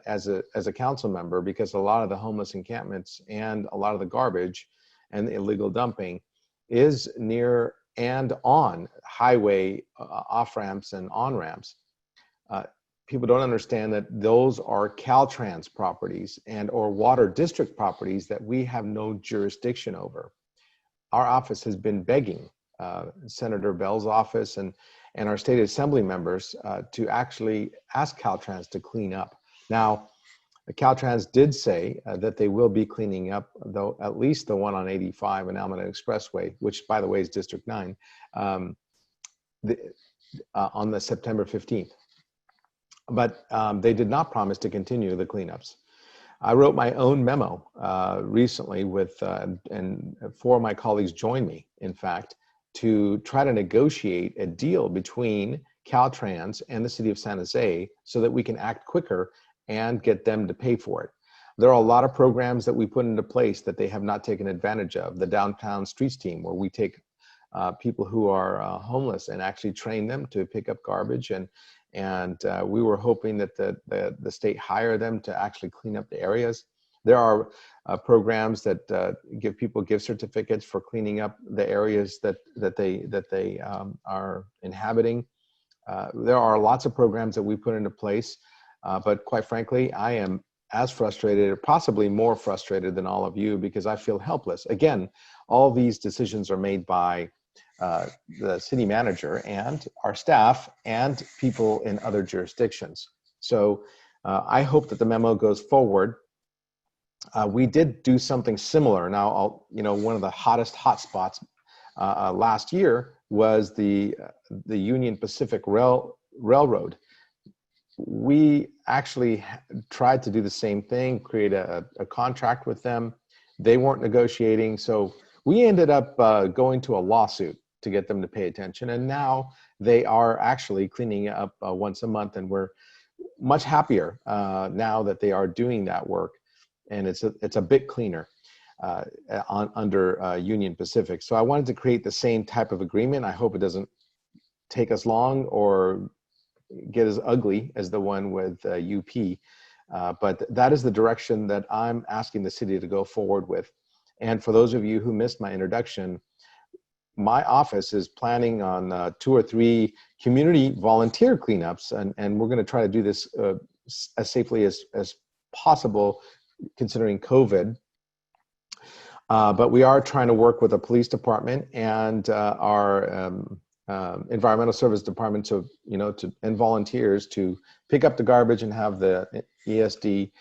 [SPEAKER 1] as a council member, because a lot of the homeless encampments and a lot of the garbage and the illegal dumping is near and on highway off ramps and on ramps. People don't understand that those are Caltrans properties and or water district properties that we have no jurisdiction over. Our office has been begging Senator Bell's office and our state assembly members to actually ask Caltrans to clean up. Now, Caltrans did say that they will be cleaning up, though, at least the one on 85 and Almaden Expressway, which, by the way, is District 9, on the September 15th. But they did not promise to continue the cleanups. I wrote my own memo recently with, and 4 of my colleagues joined me, in fact, to try to negotiate a deal between Caltrans and the city of San Jose so that we can act quicker and get them to pay for it. There are a lot of programs that we put into place that they have not taken advantage of. The Downtown Streets team, where we take people who are homeless and actually train them to pick up garbage, and we were hoping that the state hire them to actually clean up the areas. There are programs that give people gift certificates for cleaning up the areas that they are inhabiting. There are lots of programs that we put into place, but quite frankly, I am as frustrated, or possibly more frustrated than all of you, because I feel helpless. Again, all these decisions are made by the city manager and our staff and people in other jurisdictions. So I hope that the memo goes forward. We did do something similar. Now, one of the hottest hotspots last year was the Union Pacific Railroad. We actually tried to do the same thing, create a contract with them. They weren't negotiating, so we ended up going to a lawsuit to get them to pay attention. And now they are actually cleaning up once a month, and we're much happier now that they are doing that work. And it's a bit cleaner under Union Pacific. So I wanted to create the same type of agreement. I hope it doesn't take us long or get as ugly as the one with UP. But that is the direction that I'm asking the city to go forward with. And for those of you who missed my introduction, my office is planning on 2 or 3 community volunteer cleanups, and we're going to try to do this as safely as possible, considering COVID. But we are trying to work with the police department and our environmental service department and volunteers to pick up the garbage and have the ESD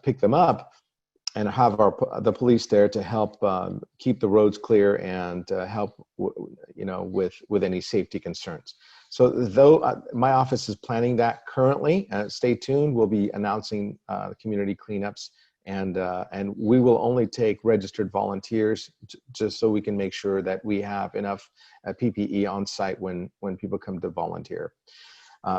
[SPEAKER 1] pick them up, and have the police there to help keep the roads clear and help with any safety concerns. So though my office is planning that currently, stay tuned. We'll be announcing community cleanups, and we will only take registered volunteers just so we can make sure that we have enough PPE on site when people come to volunteer.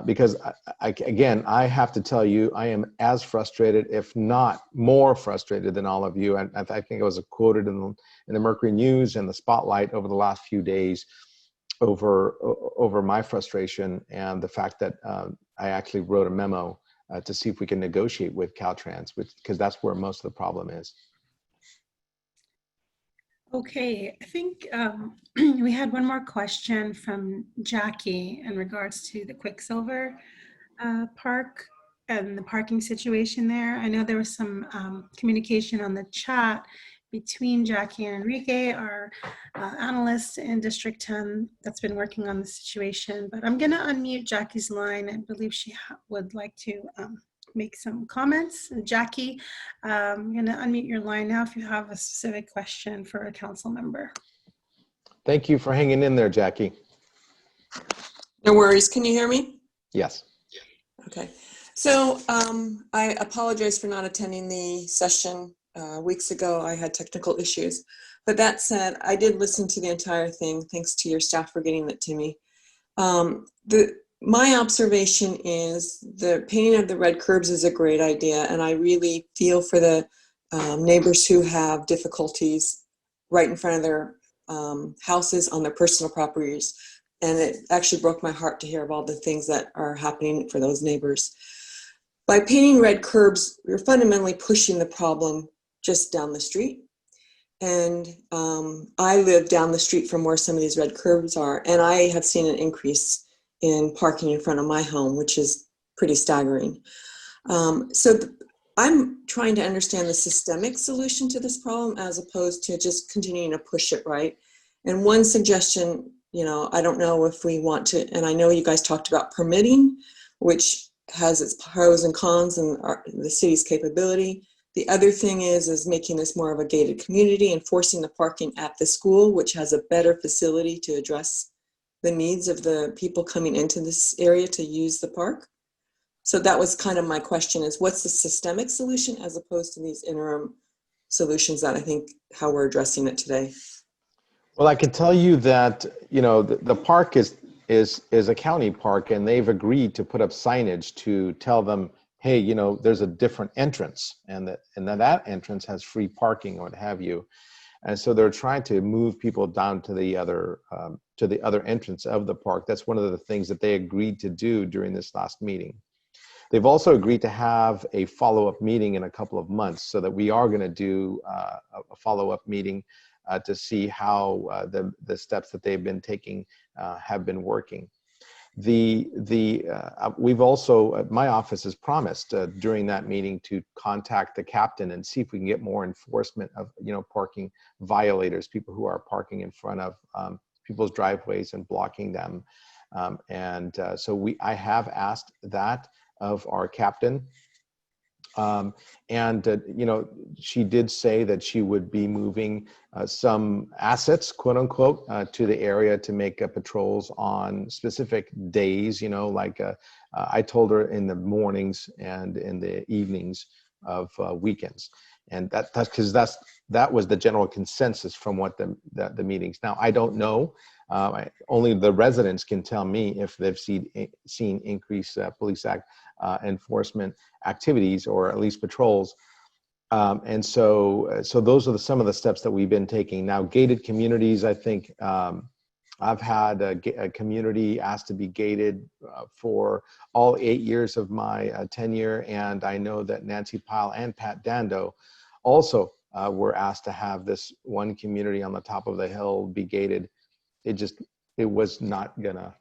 [SPEAKER 1] Because again, I have to tell you, I am as frustrated, if not more frustrated than all of you. And I think I was quoted in the Mercury News and the Spotlight over the last few days over my frustration and the fact that I actually wrote a memo to see if we can negotiate with Caltrans, because that's where most of the problem is.
[SPEAKER 3] Okay, I think we had one more question from Jackie in regards to the Quicksilver Park and the parking situation there. I know there was some communication on the chat between Jackie and Enrique, our analyst in District 10 that's been working on the situation, but I'm gonna unmute Jackie's line. I believe she would like to make some comments. Jackie, I'm gonna unmute your line now if you have a specific question for a council member.
[SPEAKER 1] Thank you for hanging in there, Jackie.
[SPEAKER 6] No worries. Can you hear me?
[SPEAKER 1] Yes.
[SPEAKER 6] Okay. So I apologize for not attending the session weeks ago. I had technical issues. But that said, I did listen to the entire thing. Thanks to your staff for getting that to me. My observation is the painting of the red curbs is a great idea. And I really feel for the neighbors who have difficulties right in front of their houses on their personal properties. And it actually broke my heart to hear of all the things that are happening for those neighbors. By painting red curbs, you're fundamentally pushing the problem just down the street. And I live down the street from where some of these red curbs are, and I have seen an increase in parking in front of my home, which is pretty staggering. I'm trying to understand the systemic solution to this problem as opposed to just continuing to push it, right? And one suggestion, you know, I don't know if we want to, and I know you guys talked about permitting, which has its pros and cons and the city's capability. The other thing is making this more of a gated community and forcing the parking at the school, which has a better facility to address the needs of the people coming into this area to use the park. So that was kind of my question, is what's the systemic solution as opposed to these interim solutions that I think how we're addressing it today?
[SPEAKER 1] Well, I can tell you that, you know, the park is a county park, and they've agreed to put up signage to tell them, hey, you know, there's a different entrance, and that entrance has free parking or what have you. And so they're trying to move people down to the other entrance of the park. That's one of the things that they agreed to do during this last meeting. They've also agreed to have a follow-up meeting in a couple of months, so that we are going to do a follow-up meeting to see how the steps that they've been taking have been working. We've also, my office has promised during that meeting to contact the captain and see if we can get more enforcement of, you know, parking violators, people who are parking in front of people's driveways and blocking them. So I have asked that of our captain. You know, she did say that she would be moving some assets, quote unquote, to the area to make patrols on specific days, you know, like I told her in the mornings and in the evenings of weekends. And that's because that was the general consensus from what the meetings. Now, I don't know. Only the residents can tell me if they've seen increased police enforcement activities, or at least patrols. So those are some of the steps that we've been taking. Now, gated communities, I think I've had a community asked to be gated for all 8 years of my tenure, and I know that Nancy Pyle and Pat Dando also were asked to have this one community on the top of the hill be gated. It was not gonna,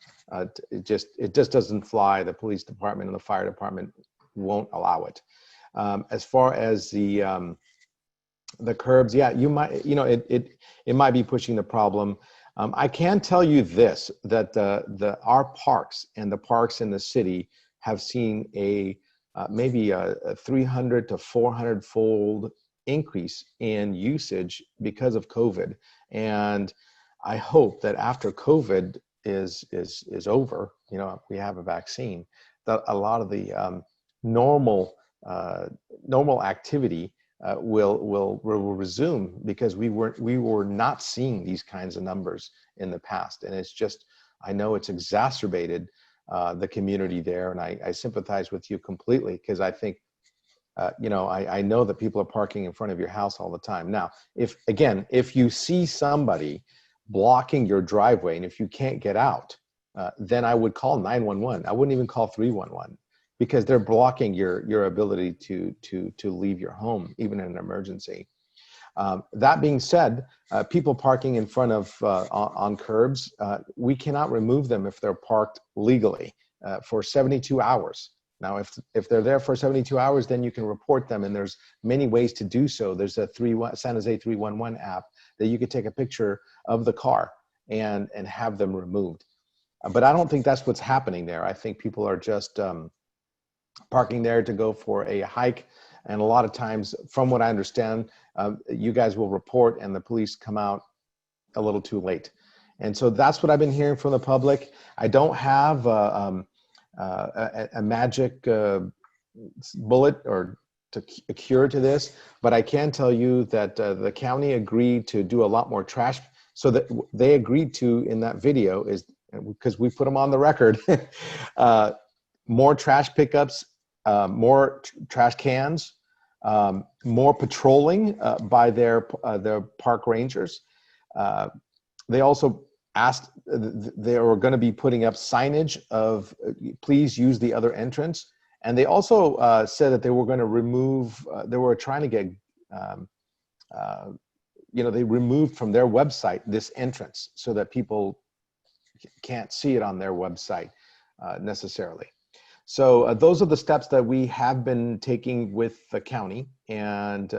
[SPEAKER 1] it just doesn't fly. The police department and the fire department won't allow it. As far as the curbs, yeah, you might, you know, it might be pushing the problem. I can tell you this, that our parks and the parks in the city have seen maybe a 300 to 400 fold increase in usage because of COVID. And I hope that after COVID is over, you know, we have a vaccine, that a lot of the normal activity will resume, because we were not seeing these kinds of numbers in the past. And it's just, I know it's exacerbated the community there, and I sympathize with you completely, because I think you know, I know that people are parking in front of your house all the time. Now, if you see somebody blocking your driveway, and if you can't get out, then I would call 911. I wouldn't even call 311, because they're blocking your ability to leave your home, even in an emergency. That being said, people parking in front of on curbs, we cannot remove them if they're parked legally for 72 hours. Now, if they're there for 72 hours, then you can report them, and there's many ways to do so. There's a San Jose 311 app that you could take a picture of the car and have them removed. But I don't think that's what's happening there. I think people are just parking there to go for a hike. And a lot of times, from what I understand, you guys will report and the police come out a little too late. And so that's what I've been hearing from the public. I don't have a magic bullet or a cure to this, but I can tell you that the county agreed to do a lot more trash. So that they agreed to in that video is because we put them on the record, more trash pickups, more trash cans, more patrolling by their park rangers. They also asked, they were going to be putting up signage of please use the other entrance. And they also said that they were going to remove, they were trying to get, they removed from their website this entrance so that people can't see it on their website necessarily. So those are the steps that we have been taking with the county, and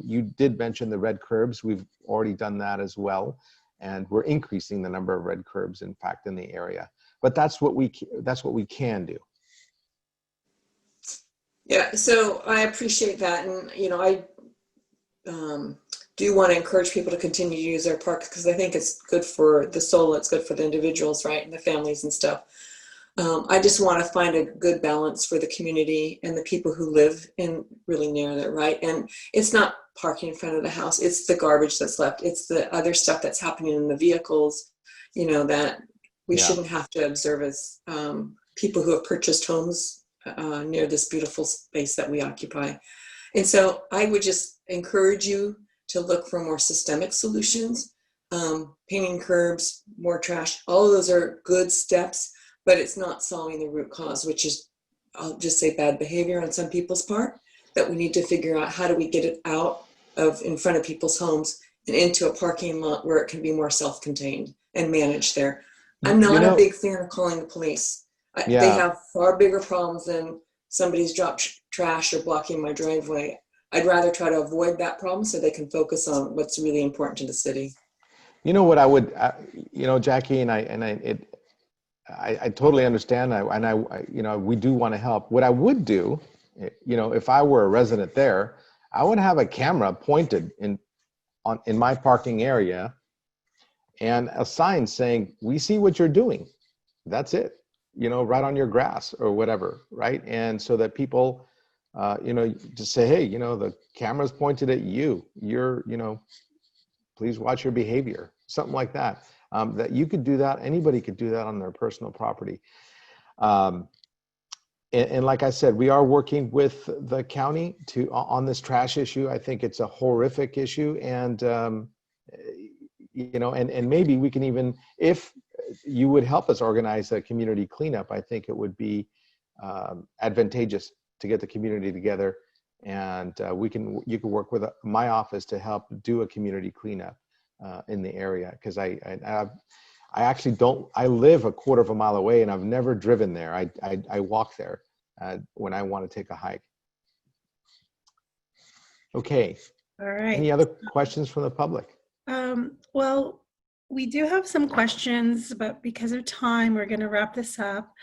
[SPEAKER 1] you did mention the red curbs. We've already done that as well, and we're increasing the number of red curbs, in fact, in the area. But that's what we can do.
[SPEAKER 6] Yeah, so I appreciate that, and I do want to encourage people to continue to use their parks because I think it's good for the soul, it's good for the individuals, right, and the families and stuff. I just want to find a good balance for the community and the people who live in really near there, right? And it's not parking in front of the house, it's the garbage that's left, it's the other stuff that's happening in the vehicles, that we shouldn't have to observe as people who have purchased homes near this beautiful space that we occupy. And so I would just encourage you to look for more systemic solutions, painting curbs, more trash, all of those are good steps, but it's not solving the root cause, which is, I'll just say, bad behavior on some people's part, that we need to figure out how do we get it out of in front of people's homes and into a parking lot where it can be more self-contained and managed there. I'm not a big fan of calling the police. They have far bigger problems than somebody's dropped trash or blocking my driveway. I'd rather try to avoid that problem so they can focus on what's really important to the city.
[SPEAKER 1] You know what I would, Jackie, and I totally understand, we do want to help. What I would do, if I were a resident there, I would have a camera pointed in my parking area and a sign saying, "We see what you're doing." That's it, right on your grass or whatever, right? And so that people, just say, "Hey, the camera's pointed at you. You're, please watch your behavior," something like that. That you could do that. Anybody could do that on their personal property. And like I said, we are working with the county on this trash issue. I think it's a horrific issue, and and maybe we can even, if you would help us organize a community cleanup, I think it would be advantageous to get the community together, and you can work with my office to help do a community cleanup in the area, because I actually don't. I live a quarter of a mile away, and I've never driven there. I walk there when I want to take a hike. Okay.
[SPEAKER 3] All right.
[SPEAKER 1] Any other questions from the public?
[SPEAKER 3] Well, we do have some questions, but because of time, we're going to wrap this up.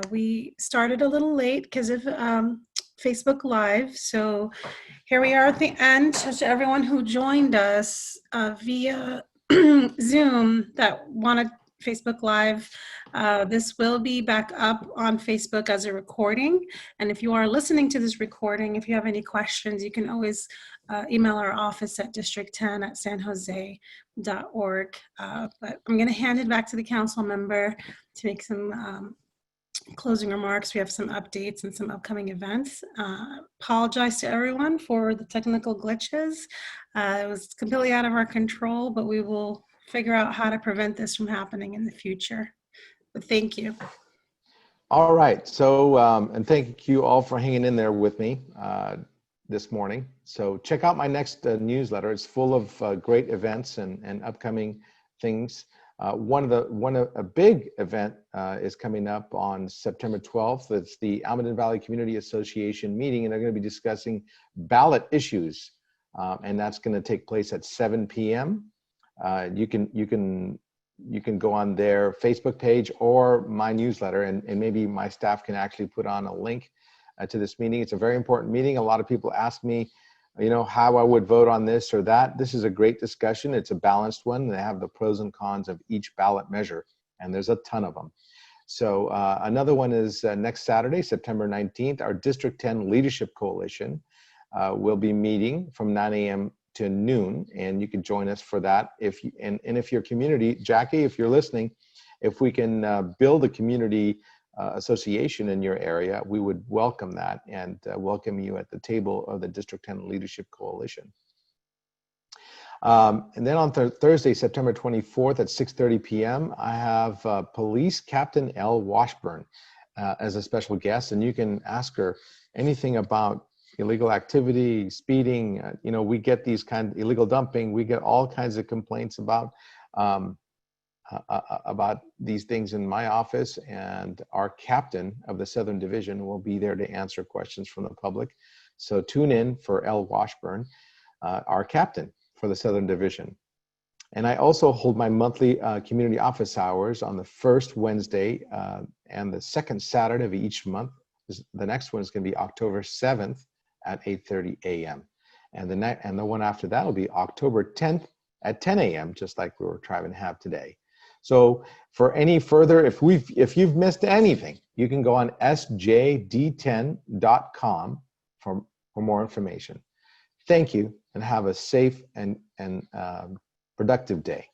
[SPEAKER 3] We started a little late because of Facebook Live. So here we are at the end. To everyone who joined us via Zoom that wanted Facebook Live, this will be back up on Facebook as a recording. And if you are listening to this recording, if you have any questions, you can always email our office at district10@sanjose.org. But I'm going to hand it back to the council member to make some closing remarks. We have some updates and some upcoming events. Apologize to everyone for the technical glitches. It was completely out of our control, but we will figure out how to prevent this from happening in the future. But thank you.
[SPEAKER 1] All right. So, and thank you all for hanging in there with me this morning. So check out my next newsletter. It's full of great events and upcoming things. A big event is coming up on September 12th. It's the Almaden Valley Community Association meeting, and they're going to be discussing ballot issues, and that's going to take place at 7 p.m. You can go on their Facebook page or my newsletter, and maybe my staff can actually put on a link to this meeting. It's a very important meeting. A lot of people ask me how I would vote on this or that. This is a great discussion. It's a balanced one. They have the pros and cons of each ballot measure, and there's a ton of them. So another one is next Saturday, September 19th, our District 10 Leadership Coalition will be meeting from 9 a.m. to noon, and you can join us for that. And if your community, Jackie, if you're listening, if we can build a community association in your area, we would welcome that and welcome you at the table of the District 10 Leadership Coalition. And then on Thursday, September 24th at 6:30 p.m., I have Police Captain L. Washburn as a special guest, and you can ask her anything about illegal activity, speeding. We get these kind of illegal dumping. We get all kinds of complaints about these things in my office, and our captain of the Southern Division will be there to answer questions from the public. So tune in for L. Washburn, our captain for the Southern Division. And I also hold my monthly community office hours on the first Wednesday and the second Saturday of each month. The next one is going to be October 7th at 8:30 a.m. And the one after that will be October 10th at 10 a.m., just like we were trying to have today. So for any further, if you've missed anything, you can go on sjd10.com for more information. Thank you, and have a safe and productive day.